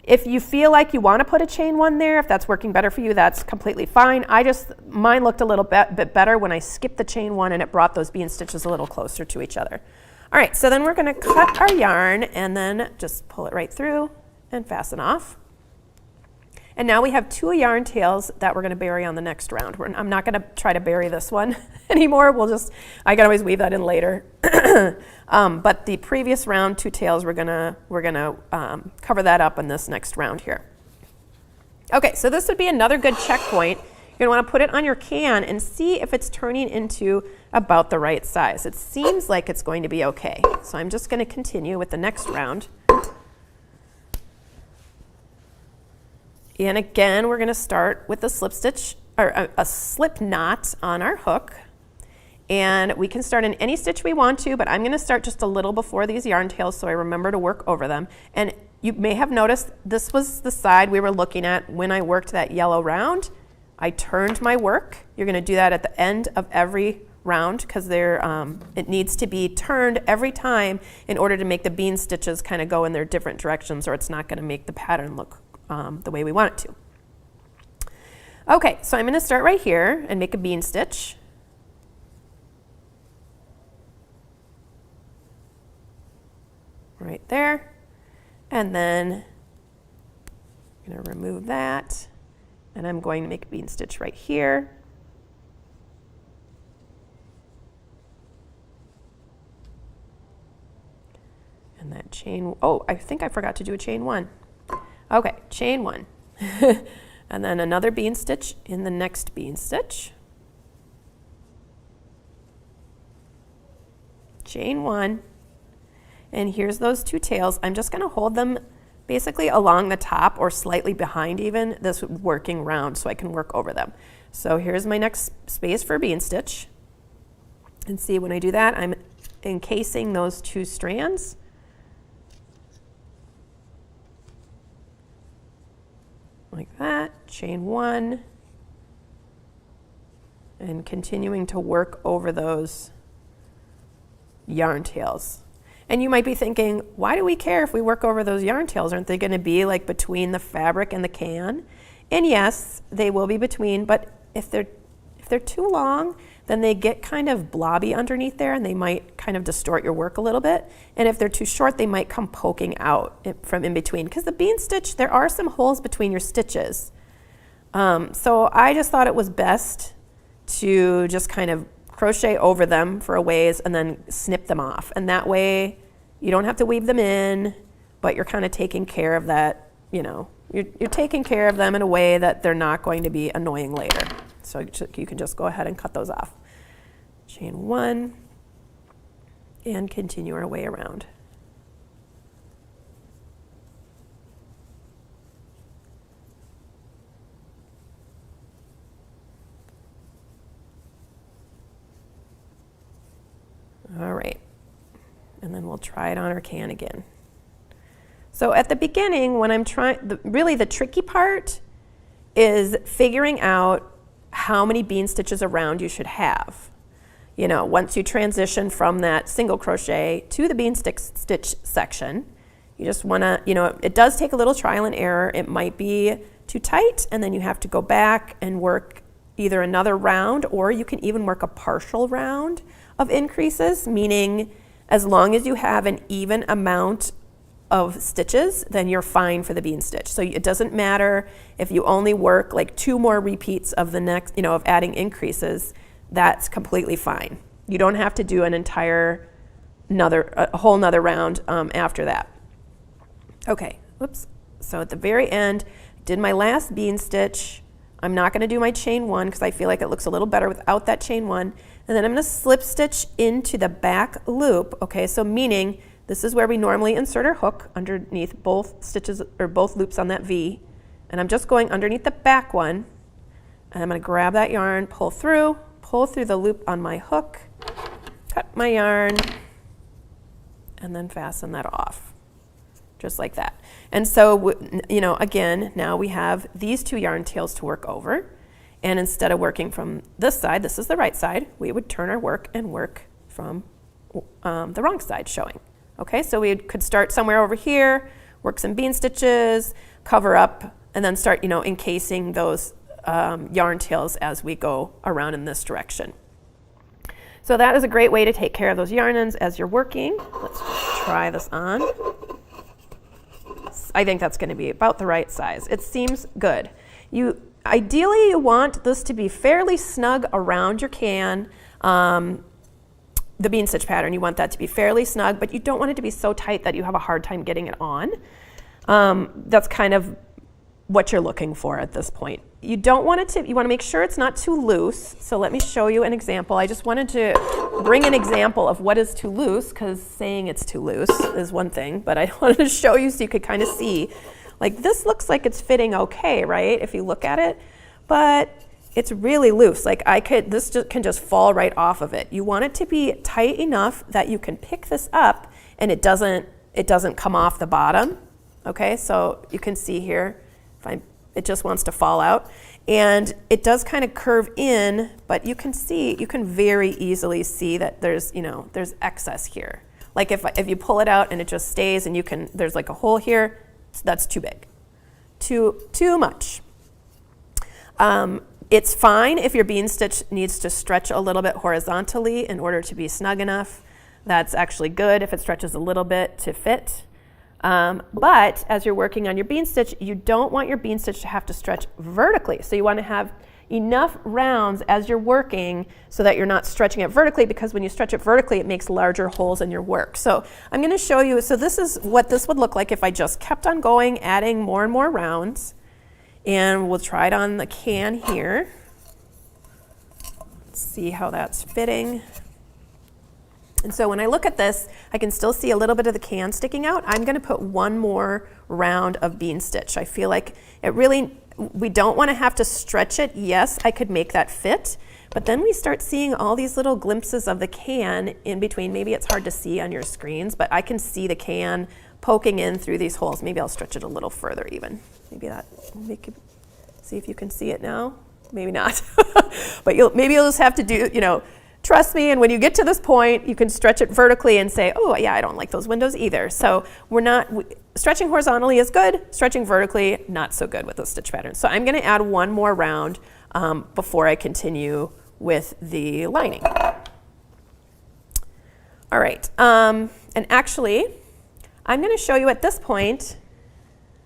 If you feel like you want to put a chain 1 there, if that's working better for you, that's completely fine. Mine looked a little bit better when I skipped the chain 1 and it brought those bean stitches a little closer to each other. All right, so then we're going to cut our yarn and then just pull it right through and fasten off. And now we have 2 yarn tails that we're going to bury on the next round. I'm not going to try to bury this one anymore. I can always weave that in later. But the previous round, 2 tails, we're gonna cover that up in this next round here. Okay, so this would be another good checkpoint. You're going to want to put it on your can and see if it's turning into about the right size. It seems like it's going to be okay. So I'm just going to continue with the next round. And again, we're going to start with a slip stitch or a slip knot on our hook. And we can start in any stitch we want to, but I'm going to start just a little before these yarn tails so I remember to work over them. And you may have noticed this was the side we were looking at when I worked that yellow round. I turned my work. You're going to do that at the end of every round because it needs to be turned every time in order to make the bean stitches kind of go in their different directions, or it's not going to make the pattern look the way we want it to. Okay, so I'm going to start right here and make a bean stitch. Right there. And then I'm going to remove that, and I'm going to make a bean stitch right here. And that chain, oh, I think I forgot to do a chain 1. Okay, chain 1. And then another bean stitch in the next bean stitch. Chain 1. And here's those 2 tails. I'm just going to hold them basically along the top or slightly behind even this working round so I can work over them. So here's my next space for bean stitch. And see, when I do that, I'm encasing those 2 strands. Like that, chain 1, and continuing to work over those yarn tails. And you might be thinking, why do we care if we work over those yarn tails? Aren't they gonna be like between the fabric and the can? And yes, they will be between, but if they're too long, then they get kind of blobby underneath there and they might kind of distort your work a little bit. And if they're too short, they might come poking out from in between. Because the bean stitch, there are some holes between your stitches. So I just thought it was best to just kind of crochet over them for a ways and then snip them off. And that way you don't have to weave them in, but you're kind of taking care of that, you know, you're taking care of them in a way that they're not going to be annoying later. So you can just go ahead and cut those off. Chain 1 and continue our way around. All right, and then we'll try it on our can again. So at the beginning, when I'm trying, really the tricky part is figuring out how many bean stitches around you should have. You know, once you transition from that single crochet to the bean stitch section, you just wanna, you know, it does take a little trial and error. It might be too tight, and then you have to go back and work either another round, or you can even work a partial round of increases, meaning as long as you have an even amount of stitches, then you're fine for the bean stitch. So it doesn't matter if you only work like 2 more repeats of the next, you know, of adding increases, that's completely fine. You don't have to do an entire a whole nother round after that. Okay, whoops. So at the very end, did my last bean stitch. I'm not gonna do my chain 1 because I feel like it looks a little better without that chain 1. And then I'm gonna slip stitch into the back loop. Okay, so meaning this is where we normally insert our hook underneath both stitches or both loops on that V. And I'm just going underneath the back one. And I'm gonna grab that yarn, pull through the loop on my hook, cut my yarn, and then fasten that off. Just like that. And so, you know, again, now we have these 2 yarn tails to work over. And instead of working from this side, this is the right side, we would turn our work and work from the wrong side showing. Okay, so we could start somewhere over here, work some bean stitches, cover up, and then start, you know, encasing those yarn tails as we go around in this direction. So that is a great way to take care of those yarn ends as you're working. Let's just try this on. I think that's going to be about the right size. It seems good. Ideally, you want this to be fairly snug around your can. The bean stitch pattern, you want that to be fairly snug, but you don't want it to be so tight that you have a hard time getting it on. That's kind of what you're looking for at this point. You don't want it to, you want to make sure it's not too loose. So let me show you an example. I just wanted to bring an example of what is too loose, because saying it's too loose is one thing, but I wanted to show you so you could kind of see. Like this looks like it's fitting okay, right? If you look at it, but it's really loose. Like this can just fall right off of it. You want it to be tight enough that you can pick this up and it doesn't come off the bottom. Okay, so you can see here, it just wants to fall out. And it does kind of curve in, but you can very easily see that there's excess here. Like if you pull it out and it just stays and there's like a hole here, that's too big, too much. It's fine if your bean stitch needs to stretch a little bit horizontally in order to be snug enough. That's actually good if it stretches a little bit to fit. But as you're working on your bean stitch, you don't want your bean stitch to have to stretch vertically. So you want to have enough rounds as you're working so that you're not stretching it vertically, because when you stretch it vertically, it makes larger holes in your work. So I'm going to show you, so this is what this would look like if I just kept on going, adding more and more rounds. And we'll try it on the can here. Let's see how that's fitting. And so when I look at this, I can still see a little bit of the can sticking out. I'm going to put one more round of bean stitch. I feel like we don't want to have to stretch it. Yes, I could make that fit, but then we start seeing all these little glimpses of the can in between. Maybe it's hard to see on your screens, but I can see the can poking in through these holes. Maybe I'll stretch it a little further even. Maybe that will make you see if you can see it now. Maybe not. But maybe you'll just have to do, trust me, and when you get to this point, you can stretch it vertically and say, oh yeah, I don't like those windows either. So stretching horizontally is good, stretching vertically, not so good with those stitch patterns. So I'm gonna add one more round before I continue with the lining. All right, and actually, I'm gonna show you at this point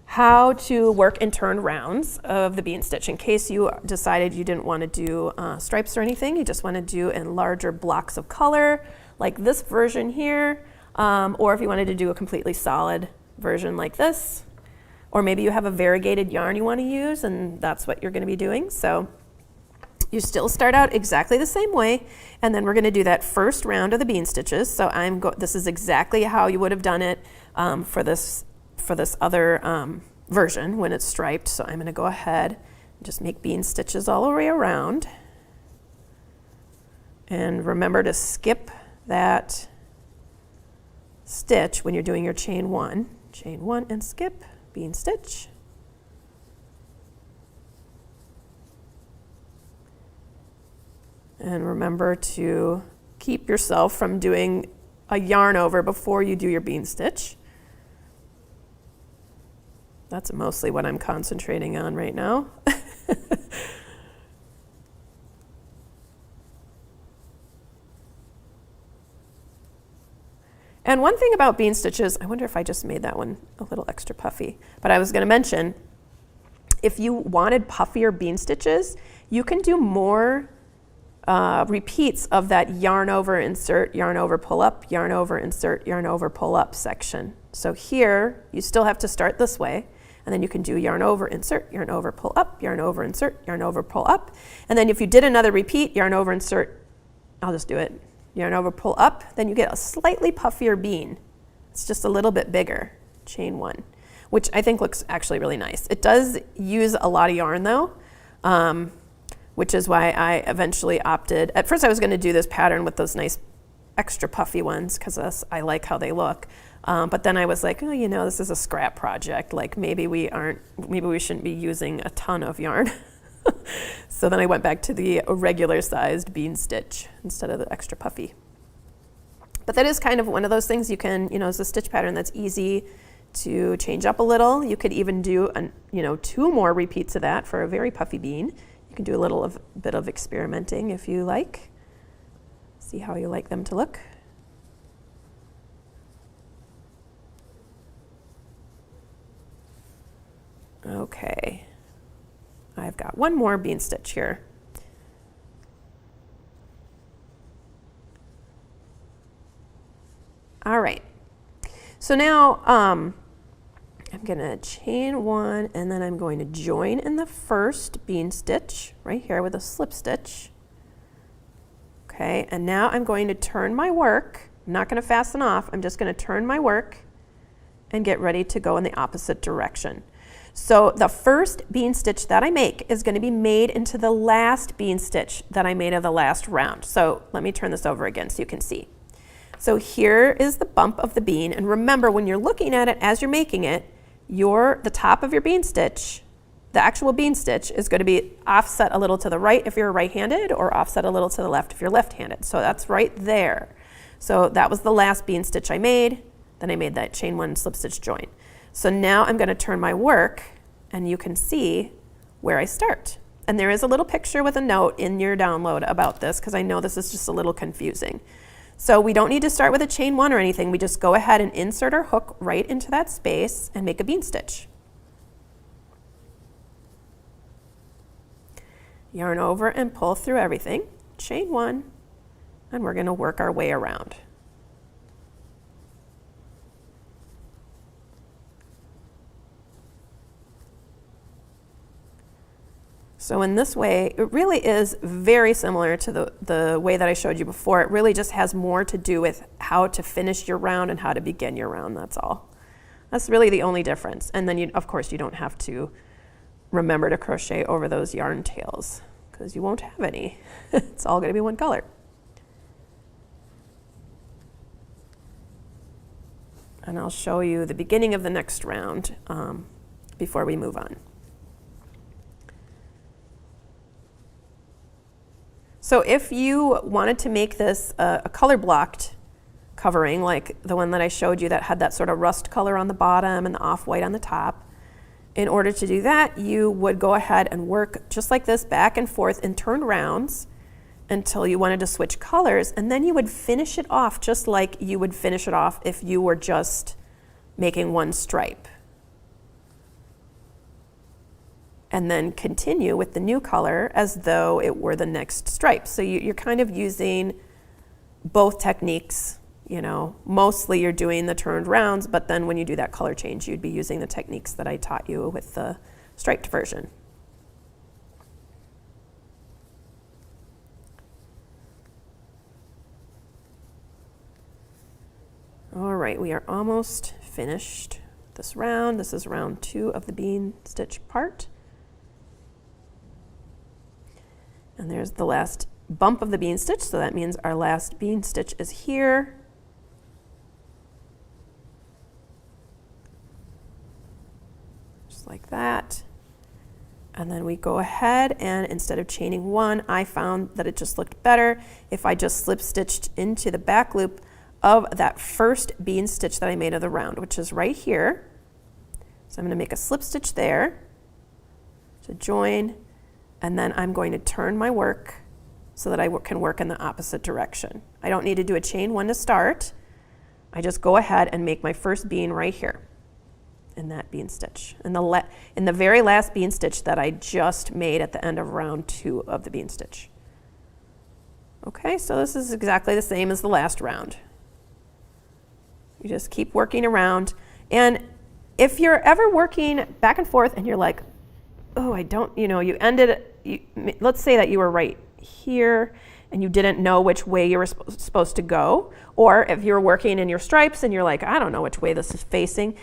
how to work and turn rounds of the bean stitch in case you decided you didn't want to do stripes or anything. You just want to do in larger blocks of color like this version here, or if you wanted to do a completely solid version like this, or maybe you have a variegated yarn you want to use and that's what you're going to be doing. So you still start out exactly the same way, and then we're going to do that first round of the bean stitches. So this is exactly how you would have done it for this other version when it's striped. So I'm going to go ahead and just make bean stitches all the way around. And remember to skip that stitch when you're doing your chain one. Chain one and skip, bean stitch. And remember to keep yourself from doing a yarn over before you do your bean stitch. That's mostly what I'm concentrating on right now. And one thing about bean stitches, I wonder if I just made that one a little extra puffy, but I was going to mention, if you wanted puffier bean stitches, you can do more repeats of that yarn over, insert, yarn over, pull up, yarn over, insert, yarn over, pull up section. So here, you still have to start this way, and then you can do yarn over, insert, yarn over, pull up, yarn over, insert, yarn over, pull up. And then if you did another repeat, yarn over, insert, I'll just do it, yarn over, pull up, then you get a slightly puffier bean. It's just a little bit bigger, chain one, which I think looks actually really nice. It does use a lot of yarn though, which is why I eventually opted, at first I was gonna do this pattern with those nice extra puffy ones because I like how they look. But then I was like, oh, you know, this is a scrap project. Like maybe we shouldn't be using a ton of yarn. So then I went back to the regular sized bean stitch instead of the extra puffy. But that is kind of one of those things you can, it's a stitch pattern that's easy to change up a little. You could even do, 2 more repeats of that for a very puffy bean. You can do a bit of experimenting if you like. See how you like them to look. Okay, I've got one more bean stitch here. All right, so now I'm gonna chain one and then I'm going to join in the first bean stitch right here with a slip stitch. Okay, and now I'm going to turn my work. I'm not gonna fasten off, I'm just gonna turn my work and get ready to go in the opposite direction. So the first bean stitch that I make is going to be made into the last bean stitch that I made of the last round. So let me turn this over again so you can see. So here is the bump of the bean, and remember when you're looking at it as you're making it, the top of your bean stitch, the actual bean stitch is going to be offset a little to the right if you're right-handed or offset a little to the left if you're left-handed. So that's right there. So that was the last bean stitch I made, then I made that chain one slip stitch join. So now I'm going to turn my work and you can see where I start. And there is a little picture with a note in your download about this because I know this is just a little confusing. So we don't need to start with a chain one or anything. We just go ahead and insert our hook right into that space and make a bean stitch. Yarn over and pull through everything, chain one, and we're going to work our way around. So in this way, it really is very similar to the way that I showed you before. It really just has more to do with how to finish your round and how to begin your round, that's all. That's really the only difference. And then, of course, you don't have to remember to crochet over those yarn tails because you won't have any. It's all going to be one color. And I'll show you the beginning of the next round before we move on. So if you wanted to make this a color blocked covering, like the one that I showed you that had that sort of rust color on the bottom and the off-white on the top, in order to do that, you would go ahead and work just like this back and forth in turned rounds until you wanted to switch colors, and then you would finish it off just like you would finish it off if you were just making one stripe. And then continue with the new color as though it were the next stripe. So you're kind of using both techniques, you know. Mostly you're doing the turned rounds, but then when you do that color change, you'd be using the techniques that I taught you with the striped version. All right, we are almost finished this round. This is round 2 of the bean stitch part. And there's the last bump of the bean stitch, so that means our last bean stitch is here. Just like that. And then we go ahead and instead of chaining 1, I found that it just looked better if I just slip stitched into the back loop of that first bean stitch that I made of the round, which is right here. So I'm going to make a slip stitch there to join, and then I'm going to turn my work so that I can work in the opposite direction. I don't need to do a chain 1 to start. I just go ahead and make my first bean right here in that bean stitch, in the very last bean stitch that I just made at the end of round 2 of the bean stitch. Okay, so this is exactly the same as the last round. You just keep working around, and if you're ever working back and forth and you're like, oh, I don't, you know, you ended, let's say that you were right here and you didn't know which way you were supposed to go, or if you're working in your stripes and you're like, I don't know which way this is facing.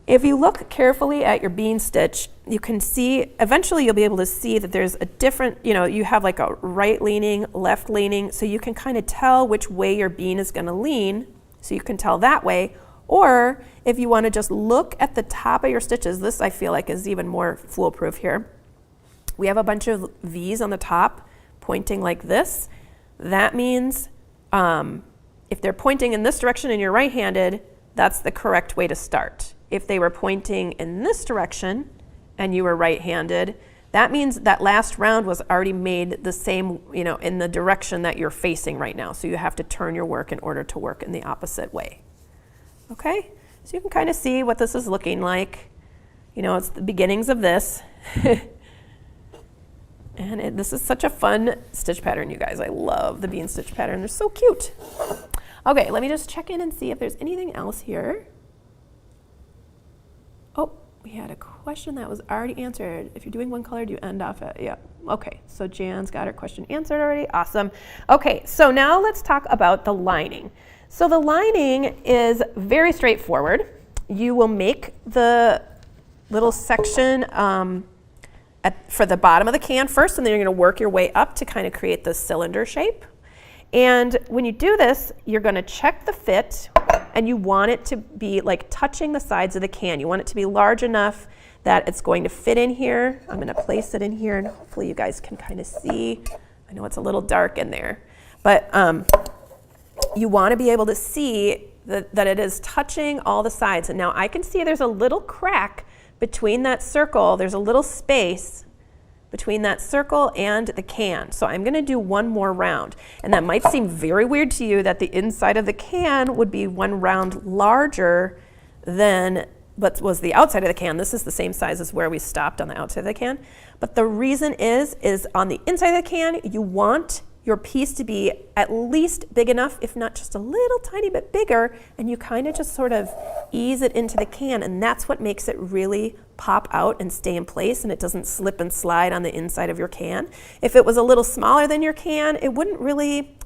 If you look carefully at your bean stitch, you can see, eventually you'll be able to see that there's a different, you know, you have like a right leaning, left leaning, so you can kind of tell which way your bean is going to lean, so you can tell that way. Or if you want to just look at the top of your stitches, this I feel like is even more foolproof here. We have a bunch of V's on the top pointing like this. That means if they're pointing in this direction and you're right-handed, that's the correct way to start. If they were pointing in this direction and you were right-handed, that means that last round was already made the same, you know, in the direction that you're facing right now. So you have to turn your work in order to work in the opposite way. Okay, so you can kind of see what this is looking like. You know, it's the beginnings of this. And this is such a fun stitch pattern, you guys. I love the bean stitch pattern. They're so cute. Okay, let me just check in and see if there's anything else here. Oh, we had a question that was already answered. If you're doing one color, do you end off at, yeah. Okay, so Jan's got her question answered already. Awesome. Okay, so now let's talk about the lining. So the lining is very straightforward. You will make the little section for the bottom of the can first, and then you're going to work your way up to kind of create this cylinder shape. And when you do this, you're going to check the fit, and you want it to be like touching the sides of the can. You want it to be large enough that it's going to fit in here. I'm going to place it in here, and hopefully you guys can kind of see. I know it's a little dark in there, but you want to be able to see that it is touching all the sides. And now I can see there's a little crack between that circle. There's a little space between that circle and the can. So I'm going to do one more round. And that might seem very weird to you that the inside of the can would be one round larger than what was the outside of the can. This is the same size as where we stopped on the outside of the can. But the reason is on the inside of the can, you want your piece to be at least big enough, if not just a little tiny bit bigger, and you kind of just sort of ease it into the can, and that's what makes it really pop out and stay in place, and it doesn't slip and slide on the inside of your can. If it was a little smaller than your can, it wouldn't really,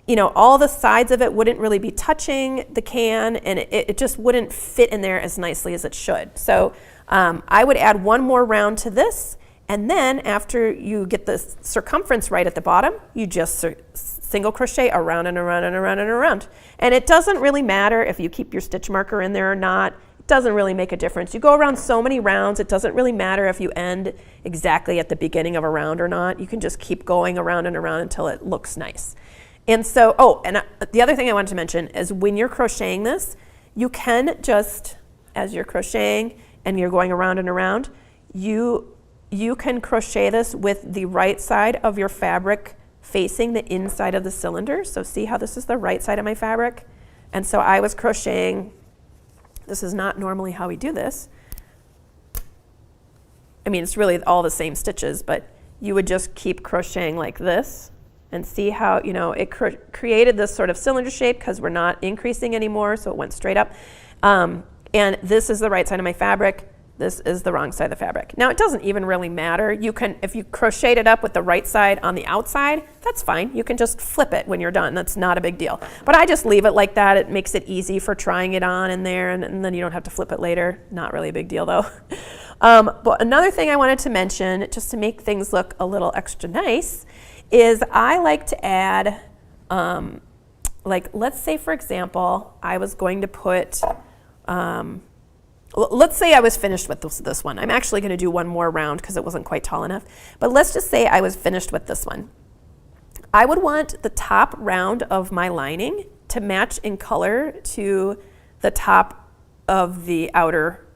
you know, all the sides of it wouldn't really be touching the can, and it just wouldn't fit in there as nicely as it should. So I would add one more round to this, and then after you get the circumference right at the bottom, you just single crochet around and around and around and around. And it doesn't really matter if you keep your stitch marker in there or not. It doesn't really make a difference. You go around so many rounds, it doesn't really matter if you end exactly at the beginning of a round or not. You can just keep going around and around until it looks nice. And so, the other thing I wanted to mention is when you're crocheting this, you can just, as you're crocheting and you're going around and around, you can crochet this with the right side of your fabric facing the inside of the cylinder. So see how this is the right side of my fabric? And so I was crocheting. This is not normally how we do this. I mean, it's really all the same stitches, but you would just keep crocheting like this and see how, it created this sort of cylinder shape because we're not increasing anymore, so it went straight up. And this is the right side of my fabric. This is the wrong side of the fabric. Now, it doesn't even really matter. You can, if you crocheted it up with the right side on the outside, that's fine. You can just flip it when you're done. That's not a big deal. But I just leave it like that. It makes it easy for trying it on in there, and then you don't have to flip it later. Not really a big deal, though. But another thing I wanted to mention, just to make things look a little extra nice, is I like to add, let's say, for example, I was going to put, let's say I was finished with this one. I'm actually going to do one more round because it wasn't quite tall enough. But let's just say I was finished with this one. I would want the top round of my lining to match in color to the top of the outer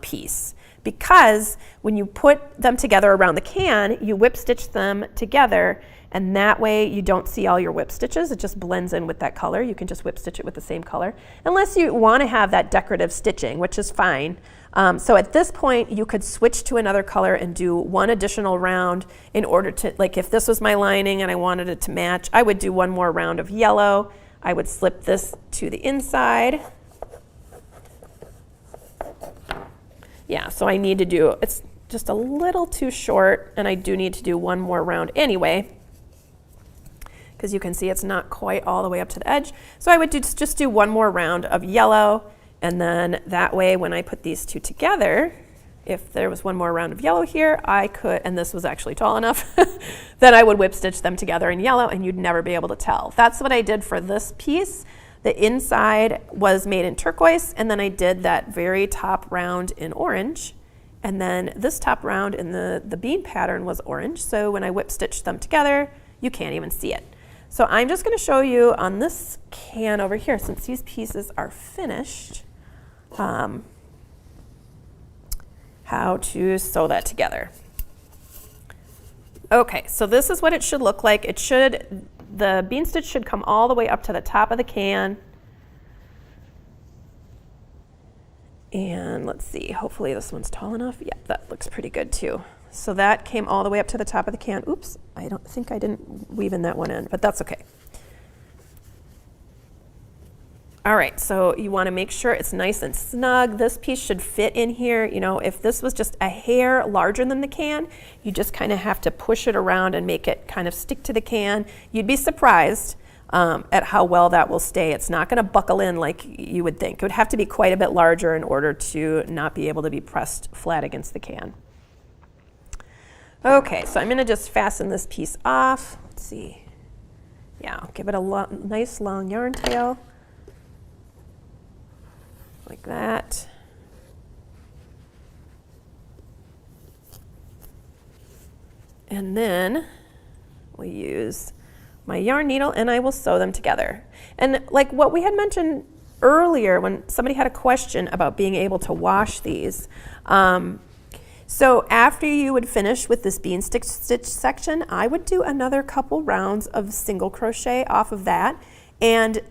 piece. Because when you put them together around the can, you whip stitch them together, and that way you don't see all your whip stitches. It just blends in with that color. You can just whip stitch it with the same color, unless you want to have that decorative stitching, which is fine. So at this point, you could switch to another color and do one additional round in order to, like if this was my lining and I wanted it to match, I would do one more round of yellow. I would slip this to the inside. Yeah, so I need to do, it's just a little too short, and I do need to do one more round anyway, because you can see it's not quite all the way up to the edge. So I would just do one more round of yellow, and then that way when I put these two together, if there was one more round of yellow here, I could, and this was actually tall enough, then I would whip stitch them together in yellow, and you'd never be able to tell. That's what I did for this piece. The inside was made in turquoise, and then I did that very top round in orange, and then this top round in the bean pattern was orange, so when I whip stitched them together, you can't even see it. So I'm just going to show you on this can over here, since these pieces are finished, how to sew that together. Okay, so this is what it should look like. The bean stitch should come all the way up to the top of the can. And let's see, hopefully this one's tall enough. Yeah, that looks pretty good too. So that came all the way up to the top of the can. Oops, I don't think I didn't weave in that one end, but that's okay. All right, so you want to make sure it's nice and snug. This piece should fit in here. If this was just a hair larger than the can, you just kind of have to push it around and make it kind of stick to the can. You'd be surprised at how well that will stay. It's not going to buckle in like you would think. It would have to be quite a bit larger in order to not be able to be pressed flat against the can. Okay, so I'm going to just fasten this piece off. Let's see. Yeah, I'll give it a nice long yarn tail. Like that. And then we'll use my yarn needle and I will sew them together. And like what we had mentioned earlier when somebody had a question about being able to wash these, so after you would finish with this bean stitch section, I would do another couple rounds of single crochet off of that, and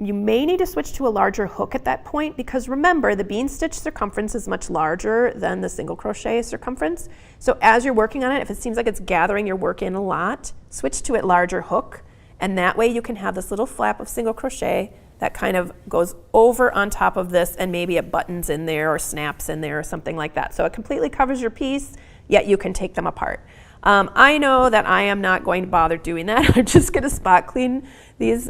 you may need to switch to a larger hook at that point, because remember, the bean stitch circumference is much larger than the single crochet circumference. So as you're working on it, if it seems like it's gathering your work in a lot, switch to a larger hook, and that way you can have this little flap of single crochet that kind of goes over on top of this, and maybe it buttons in there or snaps in there or something like that. So it completely covers your piece, yet you can take them apart. I know that I am not going to bother doing that. I'm just going to spot clean these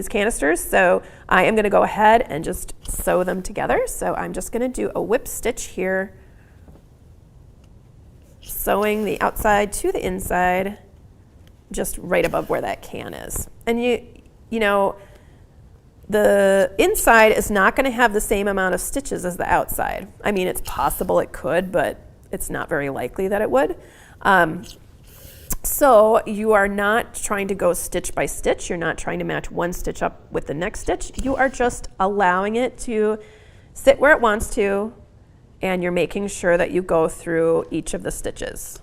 canisters. So I am going to go ahead and just sew them together. So I'm just going to do a whip stitch here, sewing the outside to the inside, just right above where that can is. And you know, The inside is not going to have the same amount of stitches as the outside. I mean, it's possible it could, but it's not very likely that it would. So you are not trying to go stitch by stitch. You're not trying to match one stitch up with the next stitch. You are just allowing it to sit where it wants to, and you're making sure that you go through each of the stitches.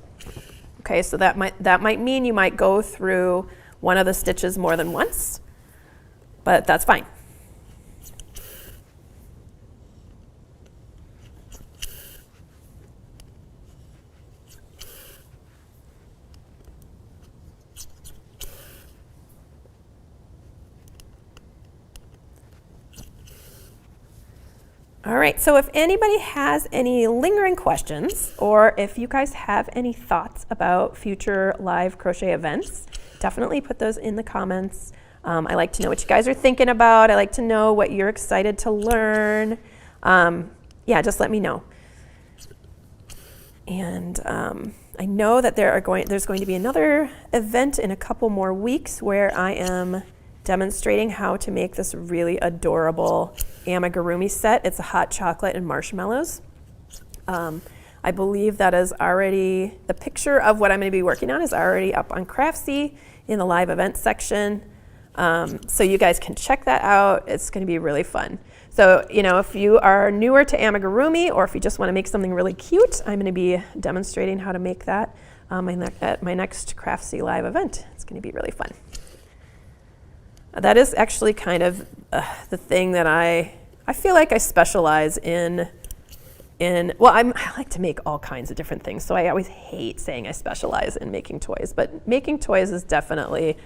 Okay, so that might mean you might go through one of the stitches more than once, but that's fine. All right, so if anybody has any lingering questions, or if you guys have any thoughts about future live crochet events, definitely put those in the comments. I like to know what you guys are thinking about. I like to know what you're excited to learn. Yeah, just let me know. And I know that there's going to be another event in a couple more weeks where I am demonstrating how to make this really adorable amigurumi set. It's a hot chocolate and marshmallows. I believe that is already, the picture of what I'm going to be working on is already up on Craftsy in the live events section. So you guys can check that out. It's going to be really fun. So, you know, if you are newer to amigurumi, or if you just want to make something really cute, I'm going to be demonstrating how to make that at my next Craftsy live event. It's going to be really fun. That is actually kind of the thing that I feel like I specialize in. Well, I like to make all kinds of different things, so I always hate saying I specialize in making toys, but making toys is definitely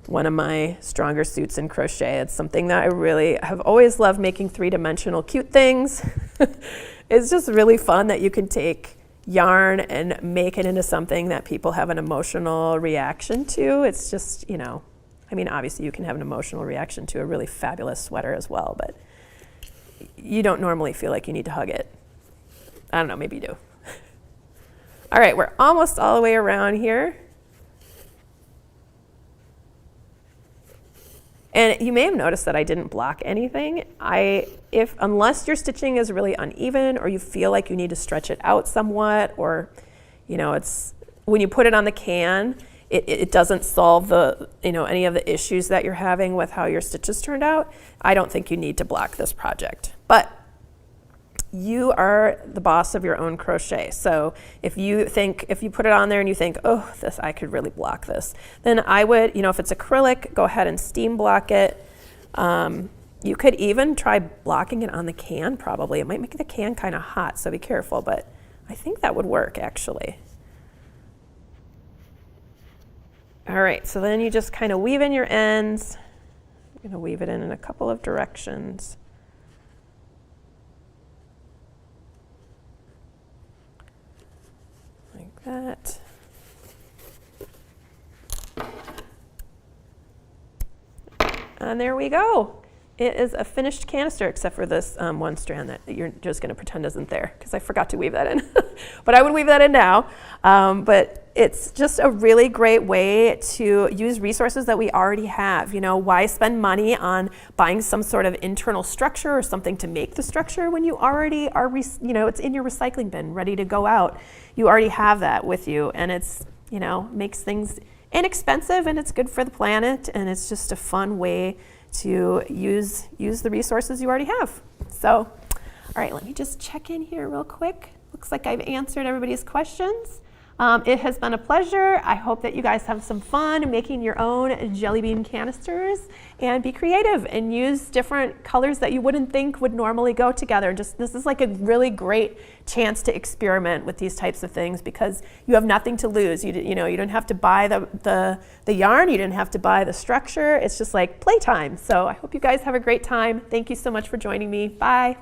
one of my stronger suits in crochet. It's something that I really have always loved, making three-dimensional cute things. It's just really fun that you can take yarn and make it into something that people have an emotional reaction to. It's just, you know, I mean, obviously you can have an emotional reaction to a really fabulous sweater as well, but you don't normally feel like you need to hug it. I don't know, maybe you do. All right, we're almost all the way around here. And you may have noticed that I didn't block anything. Unless your stitching is really uneven, or you feel like you need to stretch it out somewhat, or, you know, when you put it on the can, it doesn't solve any of the issues that you're having with how your stitches turned out. I don't think you need to block this project. But you are the boss of your own crochet. So if you put it on there and you think, oh, I could really block this, then I would, if it's acrylic, go ahead and steam block it. You could even try blocking it on the can, probably. It might make the can kind of hot, so be careful, but I think that would work, actually. All right, so then you just kind of weave in your ends. I'm going to weave it in a couple of directions. Like that. And there we go. It is a finished canister, except for this one strand that you're just going to pretend isn't there, because I forgot to weave that in. But I would weave that in now. But it's just a really great way to use resources that we already have. Why spend money on buying some sort of internal structure or something to make the structure when you already are, it's in your recycling bin, ready to go out. You already have that with you, and it's, makes things inexpensive, and it's good for the planet, and it's just a fun way to use the resources you already have. So, all right, let me just check in here real quick. Looks like I've answered everybody's questions. It has been a pleasure. I hope that you guys have some fun making your own Jellybean canisters, and be creative and use different colors that you wouldn't think would normally go together. This is like a really great chance to experiment with these types of things, because you have nothing to lose. You don't have to buy the yarn. You didn't have to buy the structure. It's just like playtime. So I hope you guys have a great time. Thank you so much for joining me. Bye.